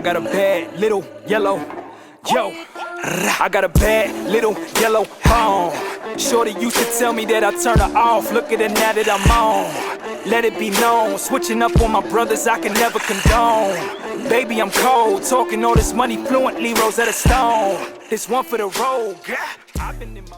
got a bad little yellow, yo. I got a bad little yellow bone. Shorty used to tell me that I turn her off. Look at it now that I'm on. Let it be known, switching up on my brothers I can never condone. Baby, I'm cold, talking all this money fluently, Rosetta Stone. This one for the road, yeah. I've been in my...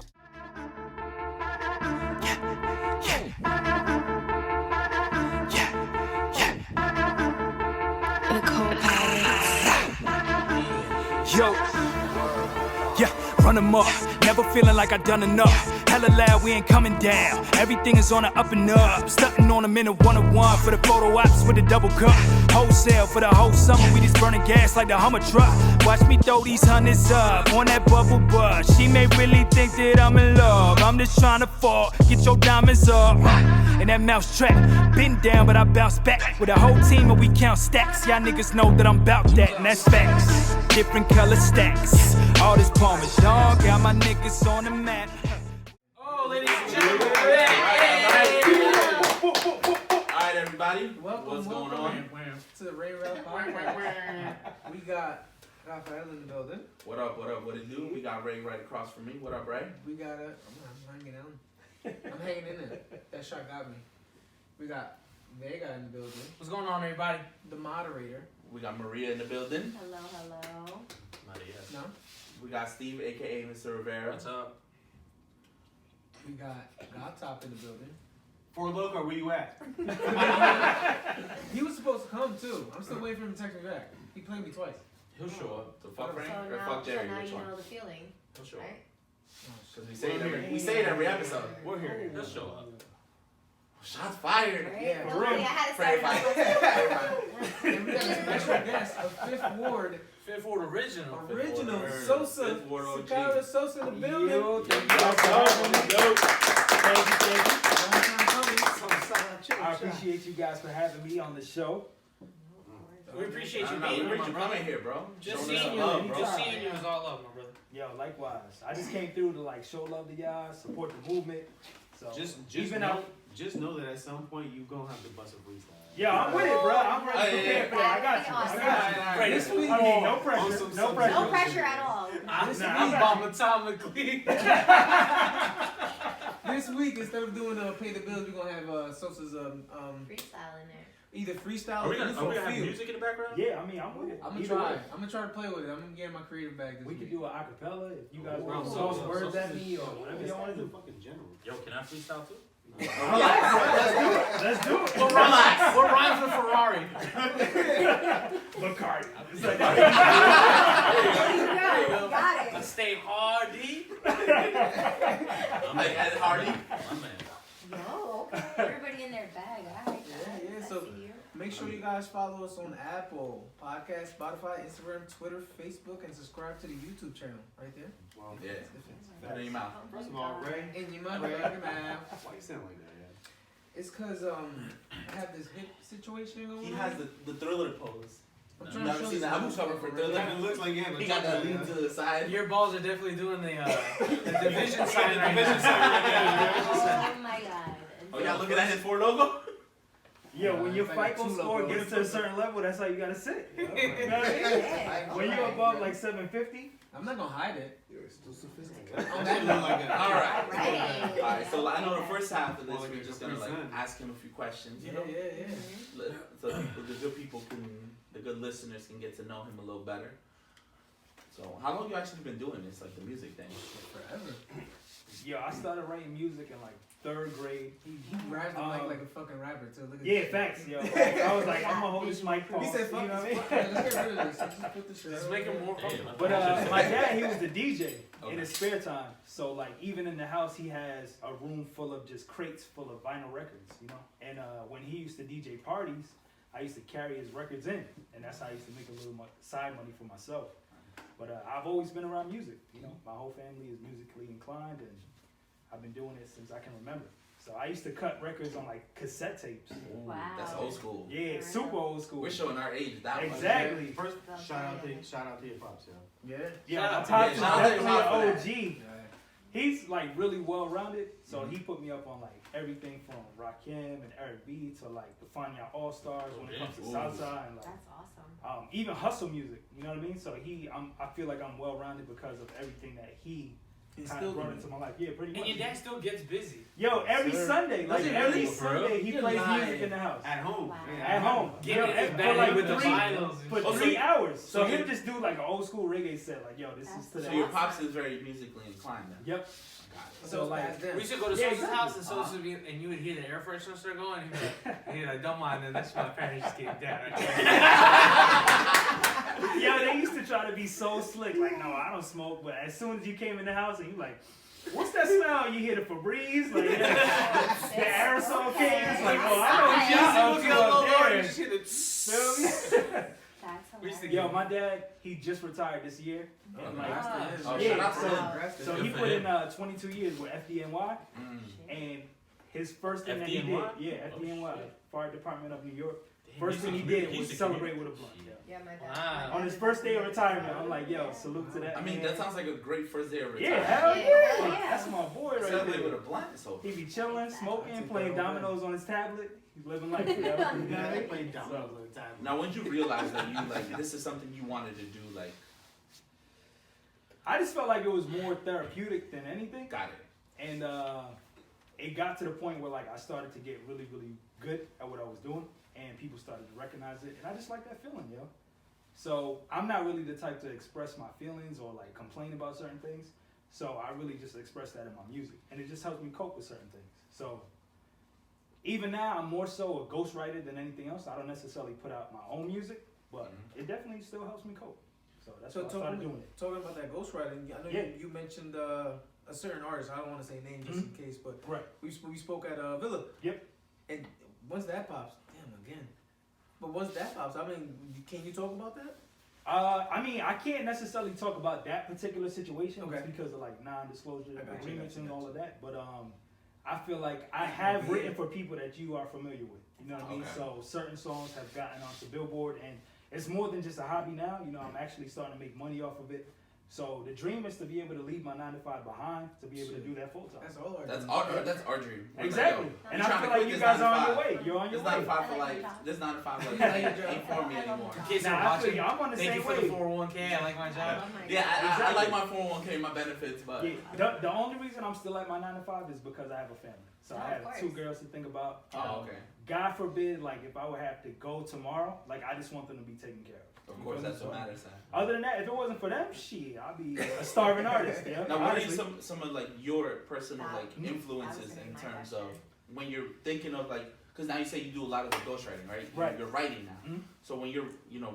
Yo, yeah, run 'em up, never feeling like I done enough. Hella loud, we ain't coming down. Everything is on the up and up. Stunting on them in a one-on-one for the photo ops with a double cup. Wholesale for the whole summer, we just burning gas like the Hummer truck. Watch me throw these hundreds up on that bubble butt. She may really think that I'm in love. I'm just trying to fall, get your diamonds up. And that mouse trap, been down but I bounce back. With a whole team and we count stacks. Y'all niggas know that I'm bout that, and that's facts. Different color stacks. All this Parmesan got my niggas on the map. Oh, ladies and gentlemen. Alright, everybody. Welcome, What's going on? To the Ray Rap Podcast. We got Rafael in the building. What up, what it do? We got Ray right across from me. What up, Ray? We got I'm hanging out. I'm hanging in there. That shot got me. We got Vega in the building. What's going on, everybody? The moderator. We got Maria in the building. Hello, hello. Maria. No. We got Steve, aka Mr. Rivera. What's up? We got Godtop in the building. For Loco, where you at? He was supposed to come too. I'm still waiting for him to text me back. He played me twice. He'll show up. So fuck Ray So or now, fuck Jerry. so now Which you one? know the feeling, He'll show up. right? Because we say it every episode. We're here. He'll show up. Shots fired. Right? Yeah, No, for real. I had to Ray, start Ray. And we got a special guest, a Fifth Ward Fifth Ward original. original Ward. Sosa, Fifth Ward OG. Sicario Sosa in the building. Yo, thank you guys for having me. Long time coming. I appreciate you guys for having me on the show. We appreciate you I don't know, being here, where'd my you brother. come in here, bro? Just Showing us seeing some you, love, bro. just seeing you is all love, my brother. Yo, likewise. I just came through to like show love to y'all, support the movement. So Just even know, out. just know that at some point you gonna have to bust a freestyle. Yo, I'm with it, bro. I'm ready to prepare for that. I got you. Awesome. I got you. Right, This week, I mean, no On pressure. some No pressure. No pressure at all. I'm got bomb atomically. this week instead of doing pay the bills, we're gonna have Sosa's Freestyle in there. either freestyle Are we or gonna feel. have music in the background? Yeah, I mean, I'm with it. I'm gonna Either try. way. I'm gonna try to play with it. I'm gonna get my creative bag this We week. could do an acapella if you guys Ooh. want to So- toss words at me or whatever It's y'all want to do. fucking general. Yo, can I freestyle too? Let's do it. Relax. What rhymes with Ferrari? Bacardi. It's There like, you go. Got I it. stay hardy. Like Ed Hardy. My man. No, okay. Everybody in their bag. All right. Yeah, I so see you. make sure you guys follow us on Apple Podcast, Spotify, Instagram, Twitter, Facebook, and subscribe to the YouTube channel right there. Well, Yeah. Put it in your mouth. first of all, Ray, In your motherfucking mouth. why you sound like that, It's cause I have this hip situation going on. He has the Thriller pose. I'm You trying to never show seen this the album nigga cover for right Thriller? now. yeah? It looks like He got that lean to the side. Your balls are definitely doing the division Yeah, sign. the right division now. sign. Oh my god. Oh, y'all looking at his Ford logo? yo, when your It's like FICO a score two-level. gets to a certain level, that's how you gotta sit. You know what I mean? Yeah. When you're above like 750, I'm not gonna hide it. You're still sophisticated. On That that shit note, look like a... Alright. Alright. Alright, so I know the first half of this, Well, like we're a just gonna Capri like Sun. ask him a few questions, you yeah, know? yeah. So the good people can, the good listeners can get to know him a little better. So how long you actually been doing this, like the music thing? Forever. yo, I started writing music in like 3rd grade. He grabs the mic like a fucking rapper too. Look at Yeah, this. facts, yo. I was like, I'm gonna hold this mic for He said, "Fuck you know this. what I mean? Fuck, let's get rid of this. Let's just put this shit. Just over make him there." more comfortable. But my dad, he was the DJ Okay. in his spare time. So like even in the house, he has a room full of just crates full of vinyl records, you know. And when he used to DJ parties, I used to carry his records in, and that's how I used to make a little side money for myself. But I've always been around music, you know. My whole family is musically inclined, and I've been doing it since I can remember. So I used to cut records on like cassette tapes. Wow. That's old school. Yeah, super old school. We're showing our age that much. Exactly. First, That's shout out right. to your pops, yo. Yeah. Yeah, Shout my out to pops you. is Shout out to your definitely pop an for that. OG. He's like really well rounded, so he put me up on like everything from Rakim and Eric B to like the Finding Out All Stars when it comes to salsa and like That's awesome. even hustle music. You know what I mean? So I feel like I'm well rounded because of everything that he kind of brought into my life. Yeah, pretty much. And your dad still gets busy. Yo, every Sunday, like Does he every really, Sunday, he You're plays lying. music in the house. At home. Wow. Yeah. At home. Give Yo, it his for bag like with the three- vinyls. For Oh, so 3 you- hours. So so he'll you- just do like an old school reggae set, like, yo, this is That's to So the your pops is very musically inclined then. Yep. Got So like We used to go to Yeah, Sosa's exactly. house and Sosa would be, and you would hear the air freshener start going, and he'd be like, don't mind them, that's my parents just came down. yo, they used to try to be so slick, like, no, I don't smoke, but as soon as you came in the house and you like, what's that smell? You hear the Febreze, like the aerosol cans, like, oh, I know what y'all Look up at to a up little more, you there. just hear the Feel me? That's We used to hilarious. Yo, my dad, he just retired this year. And like, Oh, yeah, shout out to so- him. so he for put him. in 22 years with FDNY, Mm. and his first thing that he did, FDNY? yeah, Oh, FDNY, shit. Fire Department of New York. Damn, First he's thing a he comedian. did was He's a celebrate comedian. with a blunt. Yeah. Yeah, my dad. Wow. my dad On his did first that day of too. retirement, I'm like, yo, Yeah. salute to that. I mean, man. that sounds like a great first day of retirement. Yeah, hell Yeah, yeah. yeah. That's my boy right Celebrate with there. a blunt, so. He be chilling, smoking, That's playing incredible. dominoes on his tablet. He's living life forever. You know what I They mean? play dominoes all the time. Now, when did you realize that you like this is something you wanted to do? Like, I just felt like it was more therapeutic than anything. got it. And it got to the point where like I started to get really, really good at what I was doing, and people started to recognize it, and I just like that feeling, yo. So I'm not really the type to express my feelings or like complain about certain things. So I really just express that in my music, and it just helps me cope with certain things. So even now, I'm more so a ghostwriter than anything else. I don't necessarily put out my own music, but it definitely still helps me cope. So that's So why I started doing it. talking about that ghostwriting, I know Yeah. you mentioned a certain artist. I don't want to say name just in case, but Right. we spoke at Villa. Yep. And once that pops, damn again. But once that pops, I mean, can you talk about that? I mean, I can't necessarily talk about that particular situation Okay. just because of like non-disclosure I got you, agreements got you, and got all you. of that. But I feel like I have Yeah. written for people that you are familiar with. You know what I mean? Okay. So certain songs have gotten onto Billboard, and it's more than just a hobby now. You know, I'm actually starting to make money off of it. So the dream is to be able to leave my 9-to-5 behind, to be able to do that full time. That's all. That's our dream. We're like, Exactly. yo, And we I trying feel to like quit you this guys are 9 on to your 5. way. You're on your This 9 to way. 5 for I like life. your job. This 9 to 5 I like like your job. ain't for me I love anymore. your In job. case you're Nah, I feel watching, you. I'm on the thank same you for the way. 401k, I like my I job. love my Yeah, job. I Exactly. like my 401k, my benefits, but Yeah, the only reason I'm still at my 9-to-5 is because I have a family. So Oh, I of have course. 2 girls to think about. oh, okay. God forbid, like if I would have to go tomorrow, like I just want them to be taken care of. Of You course, feel me? that's what So, matters. Huh? Other than that, if it wasn't for them, shit, I'd be a starving artist. Yeah. Now, what are honestly. some of like your personal like That was influences gonna be in my terms question. of when you're thinking of like, because now you say you do a lot of the ghostwriting, right? Right. You're writing now. Mhm. So when you're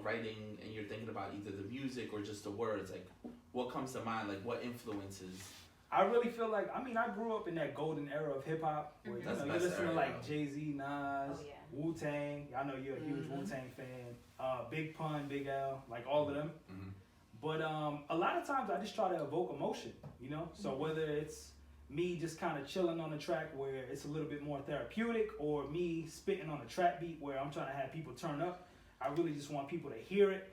writing and you're thinking about either the music or just the words, like what comes to mind? Like what influences? I really feel like I grew up in that golden era of hip hop where Mhm. you That's know the you best listen to era, like though. Jay-Z, Nas, Oh, yeah. Wu-Tang. I know you're a huge Mhm. Wu-Tang fan. Big Pun, Big L, like all of them. Mm-hmm. But a lot of times I just try to evoke emotion, you know? So whether it's me just kind of chilling on the track where it's a little bit more therapeutic, or me spitting on a trap beat where I'm trying to have people turn up, I really just want people to hear it.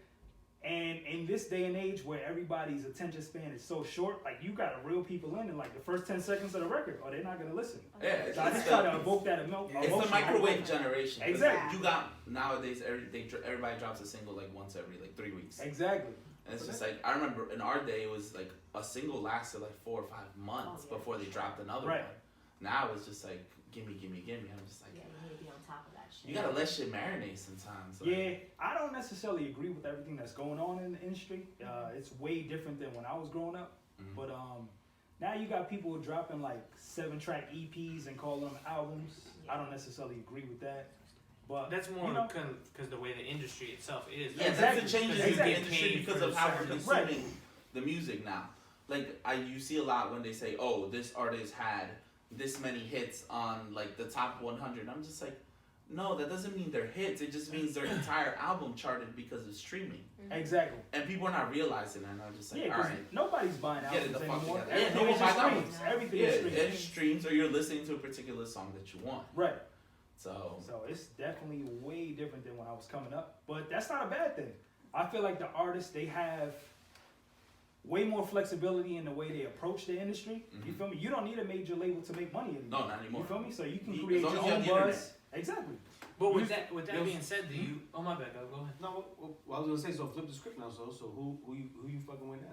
And in this day and age where everybody's attention span is so short, like you gotta reel people in like the first 10 seconds of the record, or they're not gonna listen. Yeah, it's, So I just it's try to the, evoke that emotion. it's the microwave generation. 'Cause Exactly. You got nowadays everybody drops a single like once every like 3 weeks. Exactly. And it's just like I remember in our day it was like a single lasted like 4 or 5 months Oh, yeah, before they for dropped another Right. one. Now it's just like gimme. I'm just like Yeah, you need to be on top of that shit. you gotta let shit marinate sometimes. Like, Yeah, I don't necessarily agree with everything that's going on in the industry. It's way different than when I was growing up. Mhm. But now you got people dropping like 7-track EPs and calling them albums. I don't necessarily agree with that. But That's more you know, because the way the industry itself is. Yeah, Exactly. that's the changes Exactly. in the industry Paid because for of how we're certain- consuming the music now. Like you see a lot when they say, "Oh, this artist had this many hits on like the top 100." I'm just like, no, that doesn't mean they're hits. It just means their entire album charted because of streaming, exactly. and people are not realizing that. And I'm just like, Yeah, all because right, nobody's buying Get it albums the fuck anymore. together. Yeah, Everything no is one just buys streams. albums. Everything yeah, is streams. it's streams or you're listening to a particular song that you want. Right. So So it's definitely way different than when I was coming up. But that's not a bad thing. I feel like the artists, they have way more flexibility in the way they approach the industry. You feel me? You don't need a major label to make money anymore. No, not anymore. You feel me? So you can As create long your as you have own the internet. buzz. Exactly. But with that being said, do you? Oh my bad, go ahead. No, well, I was gonna say, so flip the script now. So who you fucking with now?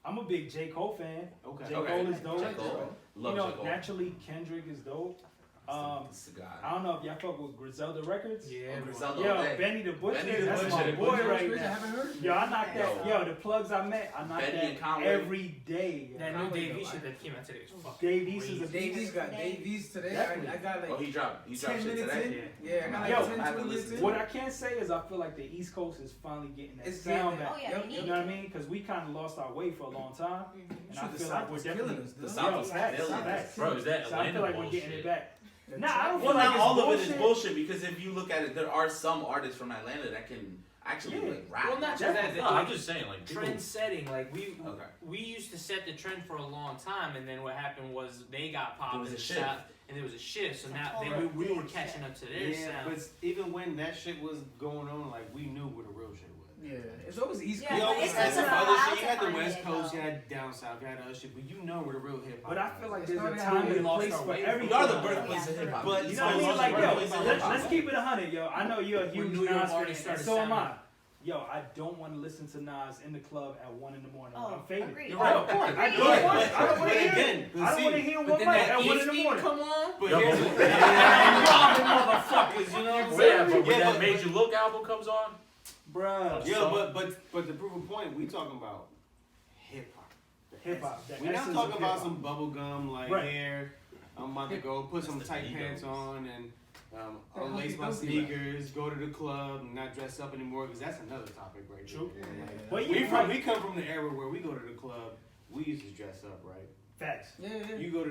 I'm a big J. Cole fan. Okay. J. Okay. Cole is dope. J. Cole. Love You know, J. Cole. naturally Kendrick is dope. That's the guy. I don't know if y'all fuck with Griselda Records. Yeah, Griselda. Yo, Hey. Benny the Butcher, Benny the that's Butcher. my boy I right now. haven't heard. Yo, I knock that. Yo. Yo, the plugs I met, I knock Benny and that Conway. every day. yo. that new Conway Dave though, East shit that came out today was fucking Dave East is a crazy. Davies got Davies today. Definitely. I got Oh, like he dropped 10 shit minutes today. in. Yeah. Yeah, I got Yo, like I 10, have to 20 minutes listen. in. What I can say is I feel like the East Coast is finally getting that It's sound getting back. Oh, yeah, Yep. they You need know what I mean? Because we kind of lost our way for a long time, and Shoot, I the feel South like we're was definitely killing us, The dude. South Yo, was facts, killing us. facts. Bro, is that So I Atlanta feel like we're bullshit? getting it back. The Nah, I don't Well, feel like not it's all of it bullshit. is bullshit because if you look at it, there are some artists from Atlanta that can actually Yeah. like rap. Well, not just that. No, I'm just saying, like, people, Trend setting, like Okay. we used to set the trend for a long time, and then what happened was they got popped There was in a the shift. South, and there was a shift. So It's a now total we were big catching up to their Yeah, sound. but even when that shit was going on, like we knew where the real shit was. Yeah, it's always East Yeah, Coast. You but always it's had just some a other while shit. You to had the find West it, Coast, you though. had down south, you had other shit, but you know where the real hip hop. But I feel like It's there's a not time really and a lost place our for way. everything. We are the Yeah. birthplace of hip hop. But You know what I mean? East Like, Coast yo, is the birthplace of hip let's hop. keep it 100, yo. I know you're a When huge New York Nas fan, artists and started so am I. sounding- Yo, I don't want to listen to Nas in the club at 1 in the morning. Oh, I'm faded. agreed. You're right. Of course. I Agreed. don't want But- it. I don't want to but hear again, it. but I don't see- want to hear But one then mic that at 1 in East the beat morning. come on, But Yo, here's but- the robbing motherfuckers, you know what I'm yeah, saying? but when Yeah, that but- Made You Look album comes on, Bruh. Yeah, but to prove a point, we talking about hip hop. Hip hop. the We're not essence talking of about hip-hop. some bubble gum like Right. here. I'm about to go put some That's the tight ego. pants on and The unlace my humpy dumpy sneakers, go to the club, and not dress up anymore because that's another topic right there. True. Like, But we you from right. we come from the era where we go to the club, we used to dress up, right? Facts. Yeah, yeah. You go to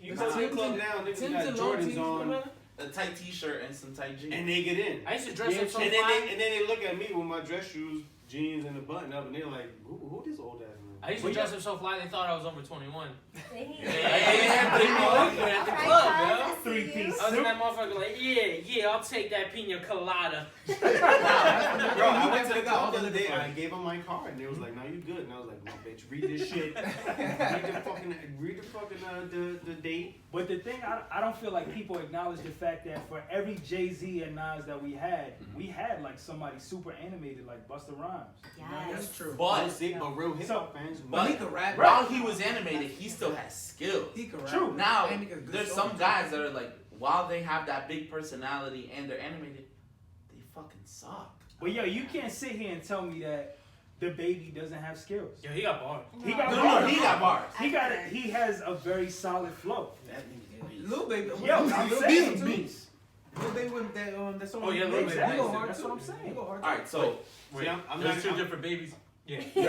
you It's go to the Tim's club and- now, niggas Tim's got and long Jordans tees, on, remember? A tight t-shirt and some tight jeans. and they get in. I used to dress Yeah, up so and then fly. they look at me with my dress shoes, jeans, and a button up, and they're like, "Who this old ass man?" I used to Well, dress up so fly they thought I was over 21. Yeah. Yeah, bring me over at the club, yo. Three-piece I was in suit. that motherfucker like, yeah, I'll take that pina colada. Bro, I went to the got club all the the other day. different- I gave them my card, and they was like, "No, you good?" And I was like, "No, bitch, read this shit. read the fucking the date." But the thing, I don't feel like people acknowledge the fact that for every Jay-Z and Nas that we had like somebody super animated like Busta Rhymes. You know what I mean? That's true. But See, but real hip hop fans, But he could rap. while he was animated, he still has skills. He could rap. True. Now, And he got good there's soul. some guys that are like, while they have that big personality and they're animated, they fucking suck. But yo, you can't sit here and tell me that the baby doesn't have skills. Yo, he got bars. He got No, bars. he got bars. He has a very solid flow. Lil Baby. Yo, I'm Lil saying Baby beats. Lil Baby with that song. Oh, yeah, Lil Baby. He go hard That's too. what I'm saying. He go hard. Alright, so wait, I'm there's not- two I'm- different babies. Yeah. Yeah,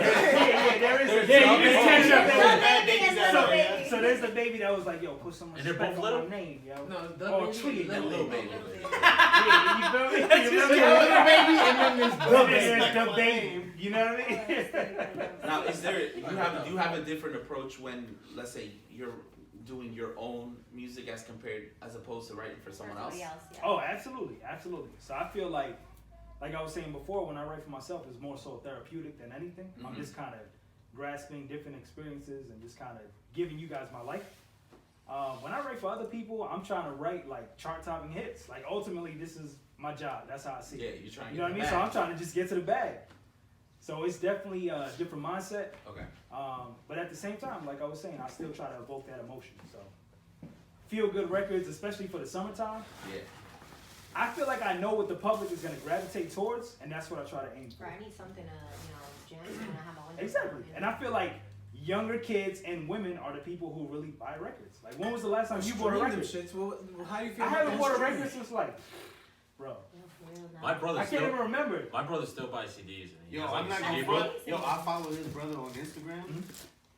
there is. There's Yeah, some you can babies. catch up. There's there. bad babies out there. So there's the baby that was like, yo, put some And they're respect both on little? my name, yo. No, the Oh, baby, Tweety, and Lil Baby. Yeah, you feel me? You feel me? Lil Baby and then there's The Lil baby, Baby. the baby. You know what I mean? now is there you have a different approach when, let's say, you're doing your own music as compared as opposed to writing for someone else? Yeah. Oh, absolutely, absolutely. So I feel like I was saying before, when I write for myself, it's more so therapeutic than anything. I'm Mhm. just kind of grasping different experiences and just kind of giving you guys my life. When I write for other people, I'm trying to write like chart-topping hits. Like ultimately, this is my job. That's how I see Yeah, it. you're trying to You know what I get mean? the So I'm bag. trying to just get to the bag. So it's definitely a different mindset. Okay. But at the same time, like I was saying, I still try to evoke that emotion. So feel good records, especially for the summertime. Yeah. I feel like I know what the public is going to gravitate towards, and that's what I try to aim for. Right, I need something to, jam to when I have my window. Exactly. And I feel like younger kids and women are the people who really buy records. Like, when was the last time you bought a Stream them record? shits. Well, how do you feel I about haven't them bought a streaming? record since like, bro, My brother I can't still, even remember. my brother still buys CDs. And he Yo, has, I'm like, not a CD gonna book. front. Yo, I follow his brother on Instagram. Mhm.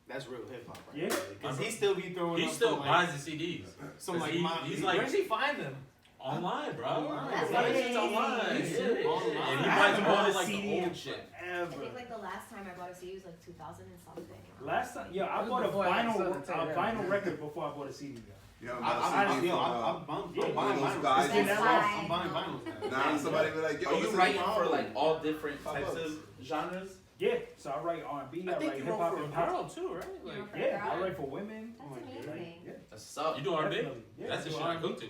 That's real hip hop, right? Yeah. Because he still be throwing He up still some, buys like, the CDs. some like he's like Where's he find them? online, bro. Online. That's That's it's what online. it is. Yeah. And he Online. I buys haven't all bought a like CD the in old shit. I forever. think like the last time I bought a CD was like 2000 and something. Last time, yeah, I That was bought a before I had vinyl, something to tell you that. vinyl record before I bought a CD. You know, I'm I'm buying those vinyls. guys I'm that buying vinyls now. Now somebody be like, yo, Are you listen to writing my for album. like all different $5 types of genres? Yeah, so I write R&B, I I think write you hip wrote hop for a and pop. girl too, right? You Like, wrote for a Yeah, I girl? write for women. That's Like, amazing. yeah, That's up. You do R&B? definitely. Yeah, That's the I do shit I R&B. cook to.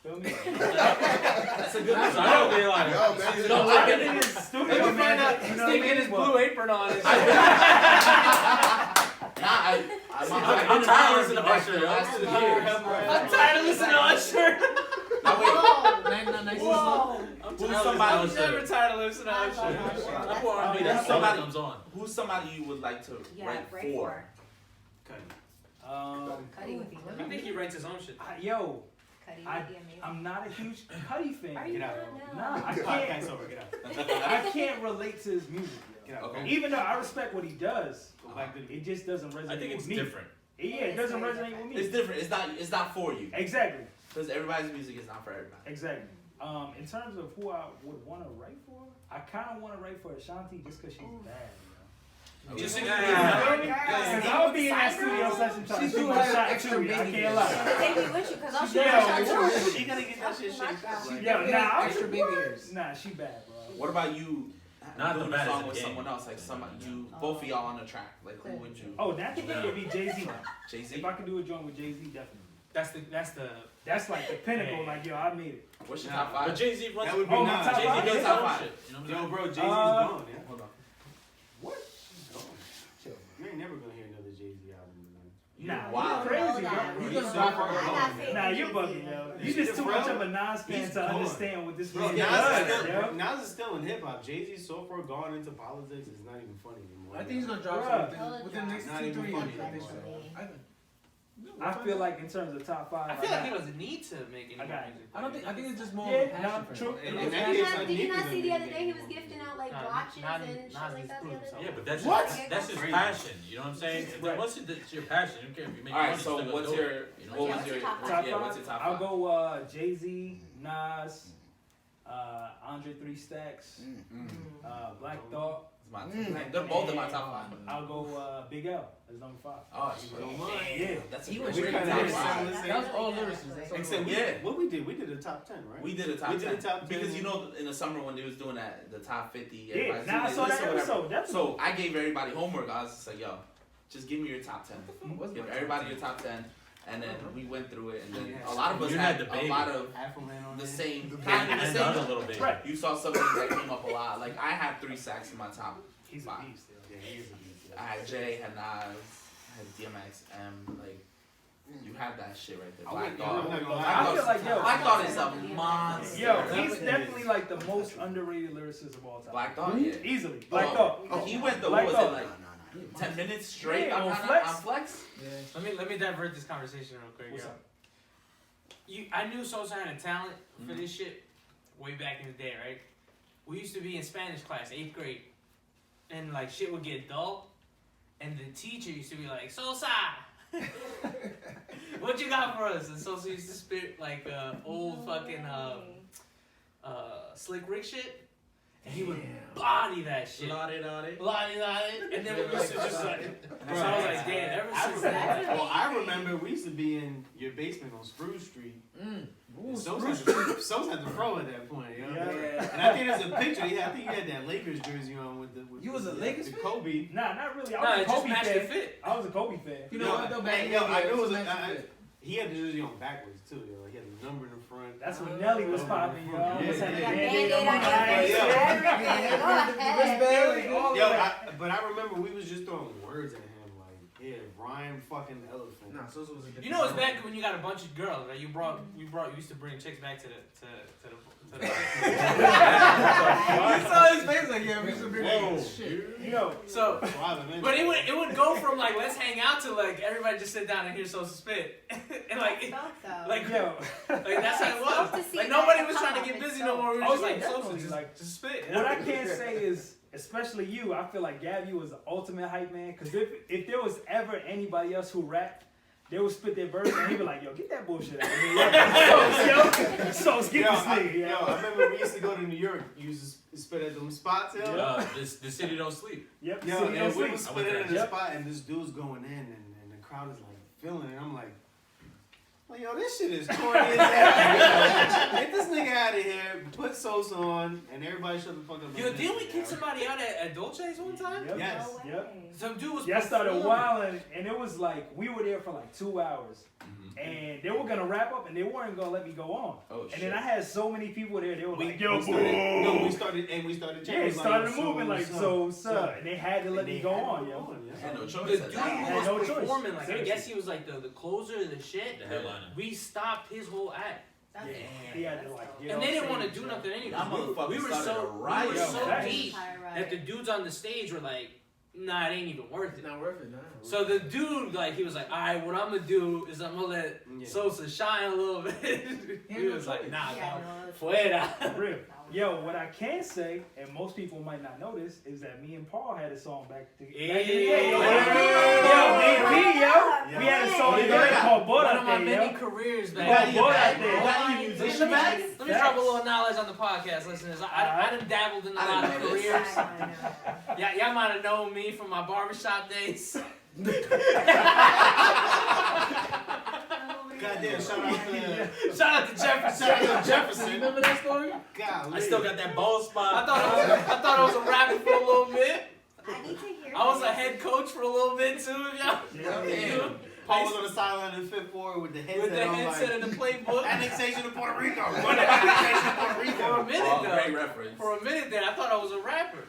Feel me? That's a good one. I don't be like, Yo, man, You know, I think it's stupid, Maybe man. find out You know what I mean? his But- blue apron on. And I'm tired of listening to Usher, yo. last 2 I love years. Usher. I'm tired of listening to Usher. Now wait, Whoa. Nice. Whoa. I'm Who's tired of somebody- listening to I'm never Usher. tired of listening to I love Usher. Usher. I That's put R&B, fine. that's somebody- somebody comes on. who's somebody you would like to Yeah, write break for? Cuddy would be I good. think he writes his own shit. Yo, Cuddy I- would be amazing. I'm not a huge Cuddy fan. Are you Get out. not? No. Nah, I Podcast can't. over. Get out. I can't relate to his music. Yo. Get out. Okay. Even though I respect what he does, Go back to the. it just doesn't resonate I think it's with me. different. Yeah, it doesn't resonate with me. It's different. It's not for you. Exactly, Because everybody's music is not for everybody. exactly. In terms of who I would want to write for, I kind of want to write for Ashanti just because she's bad. You know? Just Okay. Because I would be in that studio session trying She to shoot do my have shot extra too. I baby can't hairs. lie. Take me with you, cause I'll shoot Yeah, my shot too. She gotta get that shit I'll shaken. shoot my shot. Like, Yeah, nah, extra baby hairs. Nah, she bad, bro. What about you? Not the doing a baddest song in the with game. someone else, like somebody you both of y'all on a track. Like who would you? Oh, naturally it would be Jay-Z. Jay Z. If I could do a joint with Jay-Z, definitely. That's That's like the pinnacle. Like, yo, I made it. What's your Nah, top five? But Jay-Z runs. That would be Oh, nice. my top Jay-Z five? does Yeah. his own shit. You know what I'm Yo, saying? bro, Jay-Z's Uh, gone, yeah. Hold on. What? Gone. You ain't never gonna hear another Jay-Z album, man. Nah, Wow. you crazy, Know that. bro. He's He's so so far far I got gone. faith. Nah, you're bugging, yo. You He's just too much bro. of a Nas fan He's to gone. understand what this Bro, man Nas does, is yo. still, Nas is still in hip hop. Jay-Z's so far gone into politics, it's not even funny anymore. I think he's gonna drop Bruh. something within the next Not 2-3 even years. funny I think so. anymore. I think. I feel like in terms of top five, I feel like he got- doesn't need to make any I got more it. music. I don't think. I think it's just more Yeah, of a passion no, for true. him. And It's that passion. is- Did you not Nick see the was other in day he the was game. gifting out like Nah, watches not- and not shit like his that the proof, other so- day? Yeah, but that's What? that's his Crazy. passion. You know what I'm saying? Right. Once it's your passion, you don't care if you make All right. money. So you're still what's gonna do your it, you know? what Yeah, was what's your your top top five? yeah? What's your top I'll five? go Jay-Z, Nas, Andre 3 Stacks, Black Thought. It's my they're both in my top five. I'll go Big L as number 5. Oh, shit. Yeah. That's a He great was We really kinda top did five. similar That was all lyricists. That's all Except Yeah. what we did a top 10, right? We did a top We 10. did a top 10. Because you know in the summer when they was doing that the top 50. Yeah, everybody's nah, I doing saw it, that listen, whatever. episode. Definitely. So I gave everybody homework. I was just like, yo, just give me your top 10. Give everybody your top 10, and then we went through it, and then a lot of us You had had the a baby. lot of Afro Man on the there. same And kind of the other same. little baby. Right. You saw something that came up a lot. Like I had 3 sacks in my top. He's a Five. beast. Yo. Yeah, he is a beast. I had Jay, had Nas, had DMX, like you had that shit right there. I Black wouldn't- Dog. I'm not gonna lie. I feel like, yo, Black Dog is a monster. Yo, he's definitely like the most underrated lyricist of all time. Black Dog, yeah. Easily. Black Thought. He went the Black what was Thought. it like 10 minutes straight Yeah, on on Flex. Flex? Yeah. Let me divert this conversation real quick. What's yo. up? I knew Sosa had a talent for this shit way back in the day, right? We used to be in Spanish class, 8th grade, and like shit would get dull, and the teacher used to be like, Sosa, what you got for us? And Sosa used to spit like old fucking slick Rick shit, and he would body that shit. La-di-da-di. And then we used to just like, so I was like, damn, ever since that. Well, I remember we used to be in your basement on Spruce Street. Ooh, Sos Spruce had the pro at that point, yo. Yeah. And I think there's a picture. I think you had that Lakers jersey on with the. You was a Lakers the fan? Kobe. Nah, not really. I Nah, was it a just Kobe matched the fan. fit. I was a Kobe fan. You know what though? Back Hey, then, yo, yeah, I knew it was. a match fit. He had the jersey on backwards too, yo. He had the number in the front. That's when Nelly was popping, yo. I almost had a Yeah, Band-Aid Band-Aid on my on your eyes. face, everything. Go ahead. Nelly, all of Yo, that. but I remember we was just throwing words at him like, yeah, Ryan fucking elephant. Nah, Sosa was a different. You know it's bad when you got a bunch of girls, right? You used to bring chicks back to the You saw his face like, yeah, we should bring Whoa. shit. Yo, So, Wow, man. but it would go from like let's hang out to like everybody just sit down and hear Sosa spit, and like like yo. that's how it It's dope to was. see Like that nobody come was trying up. to get It's busy dope. no more. We were Oh, just yeah, like Sosa definitely, just like- just spit. What I can say is, especially you, I feel like Gabby was the ultimate hype man. Because if there was ever anybody else who rapped, they would spit their verse and he'd be like, yo, get that bullshit out of here. So get this nigga. Yo, I remember we used to go to New York. You used to spit at them spots, yo. The city don't sleep. Yep. Yo, City and don't we sleep. was I went spitting there. in the Yep. spot, and this dude's going in, and the crowd is like feeling it. I'm like, Like, yo, this shit is corny as hell. Get this nigga out of here, put Sosa on, and everybody shut the fuck up. Yo, didn't we kick somebody out at Dolce's one time? Yep. Yes. No way. Yep. Some dude was Yeah, I started performing. wilding, and it was like we were there for like 2 hours, and they were gonna wrap up, and they weren't gonna let me go on. Oh And shit. then I had so many people there. They were like, We "Yo, started, no, boom." we started Yeah, it started so, moving like so, and they had to let me go on, yo. I had no The choice dude at who that had point. no was choice. performing, like I Seriously. guess he was like the closer of the shit. The headliner. We stopped his whole act. That's Yeah, it. he had to That's like dope. get And on they didn't stage, want to do yo. nothing anyway. That motherfucker We were started so a riot. we were so Yo, deep Entire ride. that the dudes on the stage were like, nah, it ain't even worth It's it. not worth it, nah. So the dude, like, he was like, all right, what I'm gonna do is I'm gonna let Yeah. Sosa shine a little bit. He he had no was like, choice. nah, Yeah, dog, no, that's- fuera. For real. Yo, what I can say, and most people might not notice, is that me and Paul had a song back in the day. Yo, Yeah. me and P, yo, we had a song together called One Boda of my Day, many yo. careers You back got then. in your bag? Boy, You got boy. any musician bag? Let me drop a little knowledge on the podcast, listeners. I done dabbled in a lot of didn't know this. careers. I know. Y'all might have known me from my barbershop days. Goddamn, shout out to Shout out to Jefferson. shout out to Jefferson. Remember that story? Golly. I still got that bald I spot. thought I was a rapper for a little bit. I need to hear I was a this. head coach for a little bit too, y'all. Yeah. Paul was on the sideline in the fifth ward with the headset With the on, headset like, and the playbook. annexation of Puerto Rico. What annexation of Puerto For a Rico? minute Oh, though. great reference. For a minute there, I thought I was a rapper.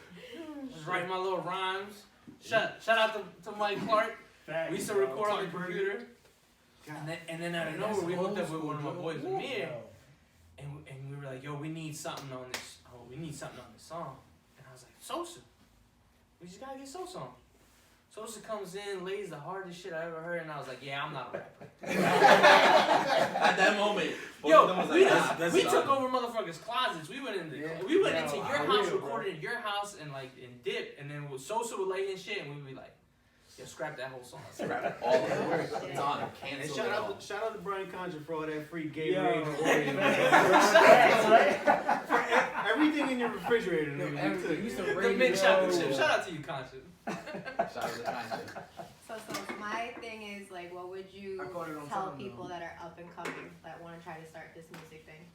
Just writing my little rhymes. Shout out to Mike Clark. Facts, We used to yo. record on the computer. And then out of nowhere, we hooked up with one of my boys, Amir. Yo. And we were like, yo, we need something on this. Oh, we need something on this song. And I was like, Sosa. We just gotta get Sosa on. Sosa comes in, lays the hardest shit I ever heard, and I was like, yeah, I'm not a rapper. At that moment, both of them Yo, was we, like, just, that's we done. took over motherfuckers' closets. We went into Yeah. we went Yo, into your I house, will, recorded in your house, and like and dip, and then Sosa would lay in shit, and we'd be like, yo, scrap that whole song. Scrap all of it. Yeah. Done. And Cancel shout it all. out to Brian Concha for all that free Yo. Gatorade and Oreo. Facts, right? Everything in your refrigerator, Yo, nigga, we everything. took. You used to The rate mint it. chocolate Yo. chip. Shout out to you, Conscious. Shout out to Kanye. So my thing is like, what would you I caught it on tell time, people though. that are up and coming that want to try to start this music thing?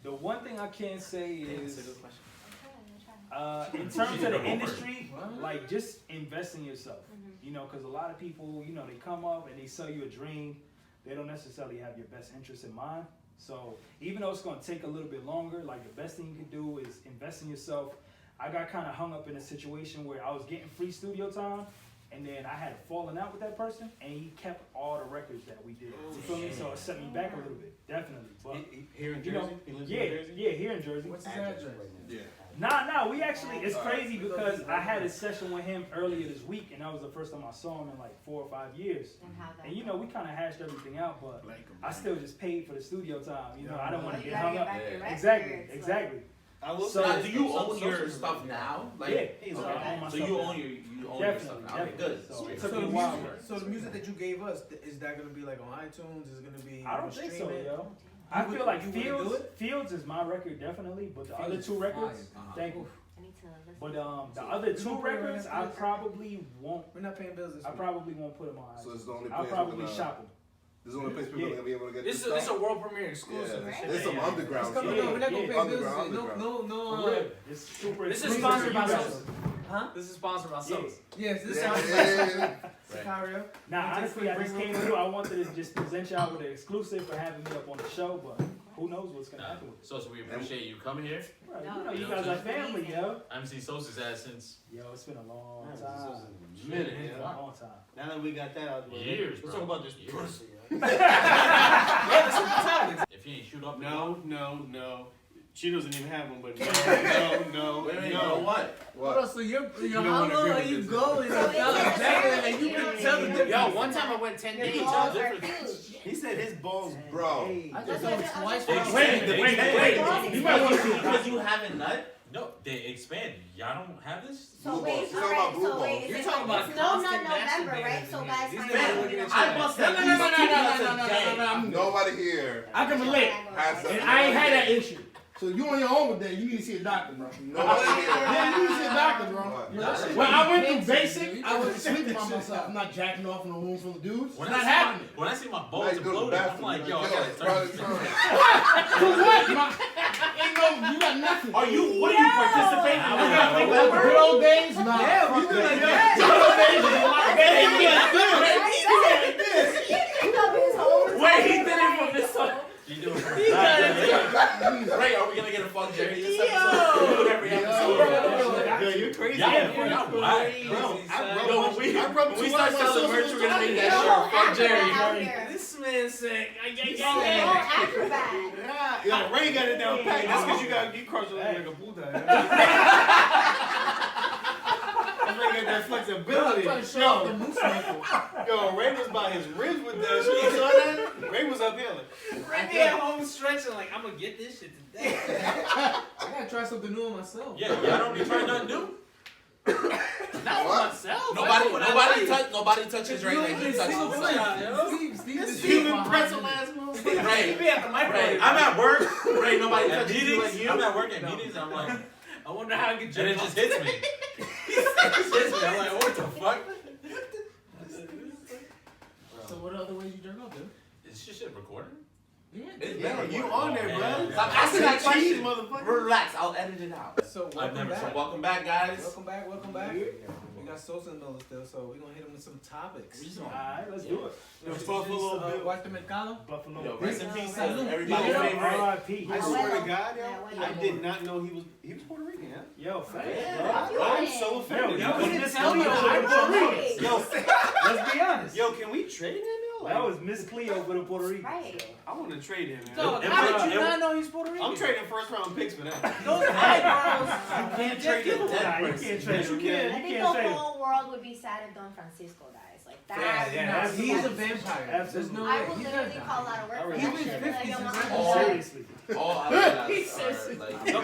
The one thing I can say is, That's a good question. in terms She of did the her homework. industry, like just invest in yourself. Mhm. You know, because a lot of people, you know, they come up and they sell you a dream. They don't necessarily have your best interest in mind. So even though it's going to take a little bit longer, like the best thing you can do is invest in yourself. I got kind of hung up in a situation where I was getting free studio time, and then I had fallen out with that person, and he kept all the records that we did. You feel me? So it set me back a little bit, definitely. But Here in you Jersey? know, He lives yeah, in Jersey? yeah, here in Jersey. What's his address? Yeah. Nah, we actually, it's crazy because I had a session with him earlier this week, and that was the first time I saw him in like 4 or 5 years. And how that And you know, we kind of hashed everything out, but I still just paid for the studio time. You know, I don't want to You get gotta hung get up. back your records, Exactly, like- exactly. I will So- say Now, this, do you some own your social stuff media. now? Like, Yeah, He's so okay. I own my so stuff you now. own your stuff Definitely, now. Okay, good. So Sweet. it So took the me a while. music, so the music that you gave us, is that gonna be like on iTunes? Is it gonna be? I don't think so, streaming? yo. I would- feel like you wouldn't do Fields, it? Fields is my record definitely, but the Fields other is two records, fire. thank you. I need to listen. But the other two don't put it on records, I Netflix? probably won't. We're not paying bills this I week. probably won't put them on. So it's the only I'll place probably we can, shop them. This is the only place people Yeah. are gonna be able to get This this is stuff. a world premiere exclusive. Yeah, Right? there's some It's underground coming. shit. No, we're not gonna Yeah. pay bills. Underground, No, underground. no. For real. It's super. This is exclusive sponsored to by you guys. Sosa. Huh? This is sponsored by Yeah. Sosa. Yes, this Yeah, sounds yeah. Sicario. Now, Take honestly, I free just real came quick. through. I wanted to just present y'all with an exclusive for having me up on the show, but who knows what's gonna Nah, happen with it. So we appreciate you coming here. Right, No, you know, you you know, guys are just- family, yo. I haven't seen Sosa's ass since Yo, it's been a long Man, time. this is a minute, It's been yeah. a long time. Now that we got that out the way, Years, let's bro. talk about this Years. pussy. Yeah, this is the topic. if you ain't shoot up. No. She doesn't even have one, but no. Wait, you know what? Hold on, so you're don't how wanna long agree are with you this. going? So it's like Exactly, and you you can know, tell the you- difference. Yo, one time I went 10 Your days. balls Yo, are different. huge. He said his balls, Bro, I That's just what done I- twice. They for expand, free. wait. You might want to Because you haven't nut? No, they expand. Y'all don't have this? So Blue wait, balls. You're alright, talking about blue so wait, balls. is You're it talking like, about it's no constant November, masturbating right? So to me. guys These find niggas out looking you at know. I bust No, at no, least no, no, 2 no, nuts no, a no, no, day. no, no, no. Nobody here I can relate. has And I ain't had that issue. So you on your own with that, you need to see a doctor, bro. No, Yeah, you need to see a doctor, bro. What? When I went through basic, I was sleeping by myself. I'm not jacking off in a room full of dudes. When It's not I see happening. when I see my balls Now you go to the exploding, I'm bathroom, like, yo, I yo, gotta turn this brother, thing. For what? Ain't no, you got nothing. Are you? What are you participating in? I was Like like, the good old days? Nah. Yeah, we fuck do that. like that. The good old days is like Wait, he did it from this side. You doing it from He the got back, it. right? Ray, are we gonna get a fuck Jerry this episode? We do it every episode. Yo, you're crazy. Y'all man. whack. Bro, Yo, when we two start out selling my merch, social we're gonna make that Out shirt. Fuck here. Jerry. This man said, Acrobat. Yeah, yo, Ray got it down pat. That's because you cross your leg like a Buddha. Ray got that flexibility. Yo, Ray was by his ribs with that shit. You saw that? Ray was up here like. right there at home stretching like, I'm gonna get this shit today. I gotta try something new on myself. Yeah, y'all don't be trying nothing new. Not What? myself. Nobody touches Ray like he touches himself. Steven pretzel ass motherfucker. Ray, Be at the microwave. Ray, I'm at work. Ray, nobody At touches you like meetings, you. I'm at work at meetings. I'm like, I wonder how I can and jerk it off. just hits me. It just hits me. I'm like, what the fuck? So what other ways you jerk off, dude? Is this shit recording? Yeah. Yeah, you on there, bro. Stop asking that Cheese, question. motherfucker. Relax, I'll edit it out. So I've welcome never back. tried. Welcome back, guys. Welcome back. We got Sosa in the middle still, so we're gonna hit him with some topics. We just gonna- Alright, let's do it. Yo, Buffalo Bill. Walter Mercado. Buffalo. Yo, rest in peace, Yo, everybody's yo, favorite. R.I.P. I swear to God, Yeah, yo, I did not know he was Puerto Rican, yeah? Yo, facts, Yeah, bro. I'm so offended. Yo, we didn't Miss tell Cleo you. for the Puerto Right. Ricans. Yo, Let's be honest. yo, can we trade him, yo? That was Miss Cleo for the Puerto Ricans. Right. I want to trade him, man. Dog, It how was- did you it not know he's Puerto Rican? I'm trading first round picks for that. Those eyebrows. You can't trade a Nah, dead you person. can't trade Yes, you him. can. Yeah, I you think can't the trade him. whole world would be sad if Don Francisco dies. Like that. Yeah, He's a vampire. There's no I way. will He's literally not call out of work for He's that in shit. his Like, yo, 50s, mama, Oh. Seriously. All Aladas are like. Wow. All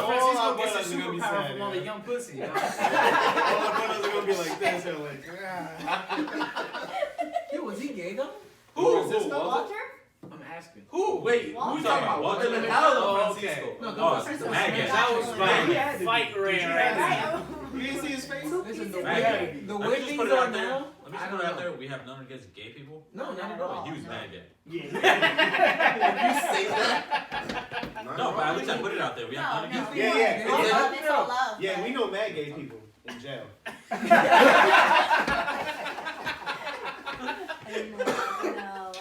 Francisco our gets a brothers are gonna be superpower sad, from all the yeah. young pussy. You know? All our brothers are gonna be like this, yo, like. Yo, was he gay though? Who? Walter? I'm asking. Who? Wait, Walter. who's talking about? Walter Mercado or Francisco? No, Oh, Don Francisco. Maggot. That was Yeah. fight Ray. Right. You didn't see his face? Listen, the Maggot. way the Let me way just things put it are out there. now, Let me I just don't put it out know. there. We have none against gay people. No, not at But all. he was mad gay. Yeah. You say that? No, but at least I put it out there. We have No, none no. against Yeah, yeah. It's all love. It's all love. Yeah, we know mad gay people in jail. No.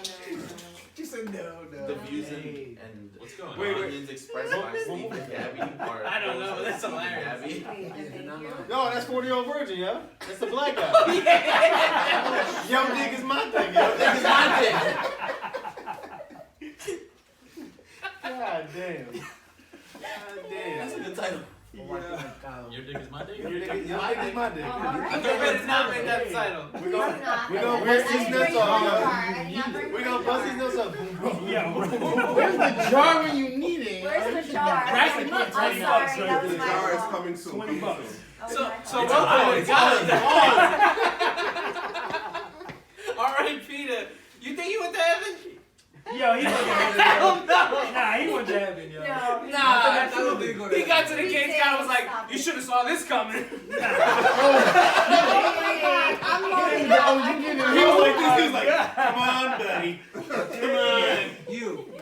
She said no. The views and What's going Wait, on? wait. opinions expressed by Steve and Gabby are. I don't know, those of that's Steve and hilarious. Gabby. Wait, Yeah, thank not you. mine. No, that's 40-year-old virgin, yo. That's the black guy. Young dick is my thing, yo. That is my God damn. God dick. damn. That's a good title. Walter Mercado. Your dick is my dick. Your dick is my dick. Oh, all I right. better not make that title. We gonna It's not. we gonna I bust these didn't nuts bring you off, the yo. jar. I did not bring We you gonna the bust jar. these nuts up. Yeah. Where's the jar when you need it? Where's the jar? Brass I'm can't sorry, tell you that was The my jar is fault. coming soon. $20. That was So, my so fault. welcome It's to R.I.P. to. You think you went to heaven? Yo, he went to heaven. Hell Yo. no. Nah, he went to heaven, yo. No. Nah, I Absolutely go to he got to heaven. the gates. God was like, "You should have saw this coming." Wait, I'm loading up. Oh, you get it. He was like this. He was like, come on, buddy. Come on.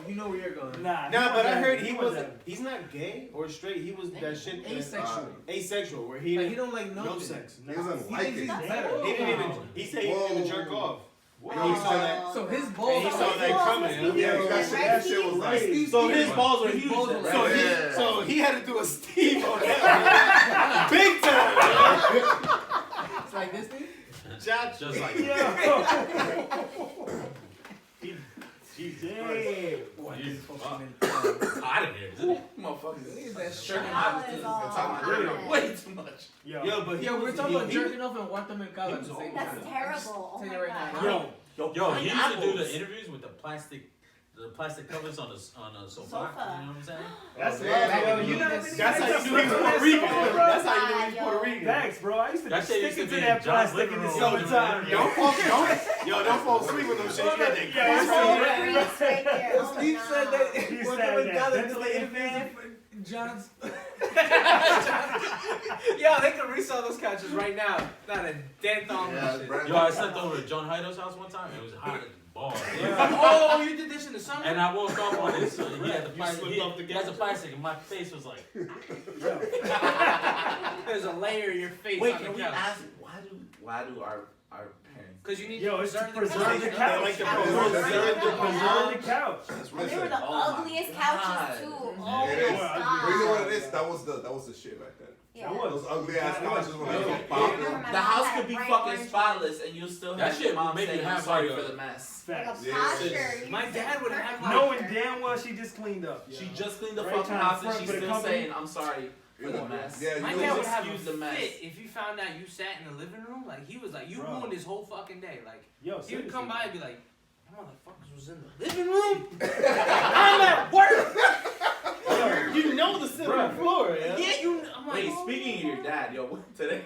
You know where you're going. Nah, Nah, but I heard he went to wasn't. heven. He's not gay or straight. He was that shit. Asexual. Asexual, where Like, he he don't like no nothing. sex. He doesn't He like thinks it. he's better. He didn't even. He said he didn't even jerk off. And he saw that. So his And balls. he saw that coming. Yeah, that shit was like. So his balls were His huge. balls were So right. so he had to do a Steve on that. Big time. It's like this thing. Josh. Just like Damn. he's Ah. hot in here, isn't it? Motherfuckers. Look at that Jerking shirt. off That is was it's on my all. way too much. Yo. Yo, but Yeah, we're talking about jerking off and Walter Mercado at was the same That's time. terrible. Oh Tell my you right god. now. Yo, he used to do the interviews with the plastic the plastic covers on a sofa. Sofa. You know what I'm saying? That's Yeah. love, yo. You know That's how you knew he was Puerto Rican. That's how you knew he was Puerto Rican. Thanks, bro. I used to That be shit used sticking to to be that in John's plastic in the living room. summertime. Don't fall asleep with them shit. You got that That's grease so right there. grease right there. Oh my Steve said that He Walter said that. Mercado did the Ventilator interview for John's. Yo, they can resell those couches right now. Not a dent on Yeah, them. brand Yo, I slept over at John Hido's house one time. It was hot as balls. Oh, you did this in the summer? And I woke up on it, so he had the You plastic. slipped off the He has the couch? plastic, and my face was like. There's a layer of your face Wait, on can the we couch. ask why do our parents? Because you need Yo, to it's to preserve preserve the couch. couch. like the Preserve the couch. That's And they were listen. the Oh my ugliest God. couches too. It Oh is. my god. But you know what it is? That was the shit back then. Yeah. Those ugly ass couches when they Yeah. was I popping. remember my The mom house had could be bright fucking orange spotless and you still That have shit your mom would make saying, you I'm have sorry like for a- the mess. Like a Facts. Yeah. posture. You My said dad would have perfect Knowing posture. damn well she just cleaned up. She yo. just cleaned the Right fucking time house and front she's for the still company. saying, I'm sorry for the mess. Yeah, My you dad know, would have a excuse the mess. fit if you found out you sat in the living room. Like, he was like, you Bro. ruined his whole fucking day. Like, Yo, he would seriously. come by and be like, "You motherfuckers was in the living room? I'm at work!" You know the center floor, yeah? Yeah, you. I'm like, Wait, speaking of your dad, yo, today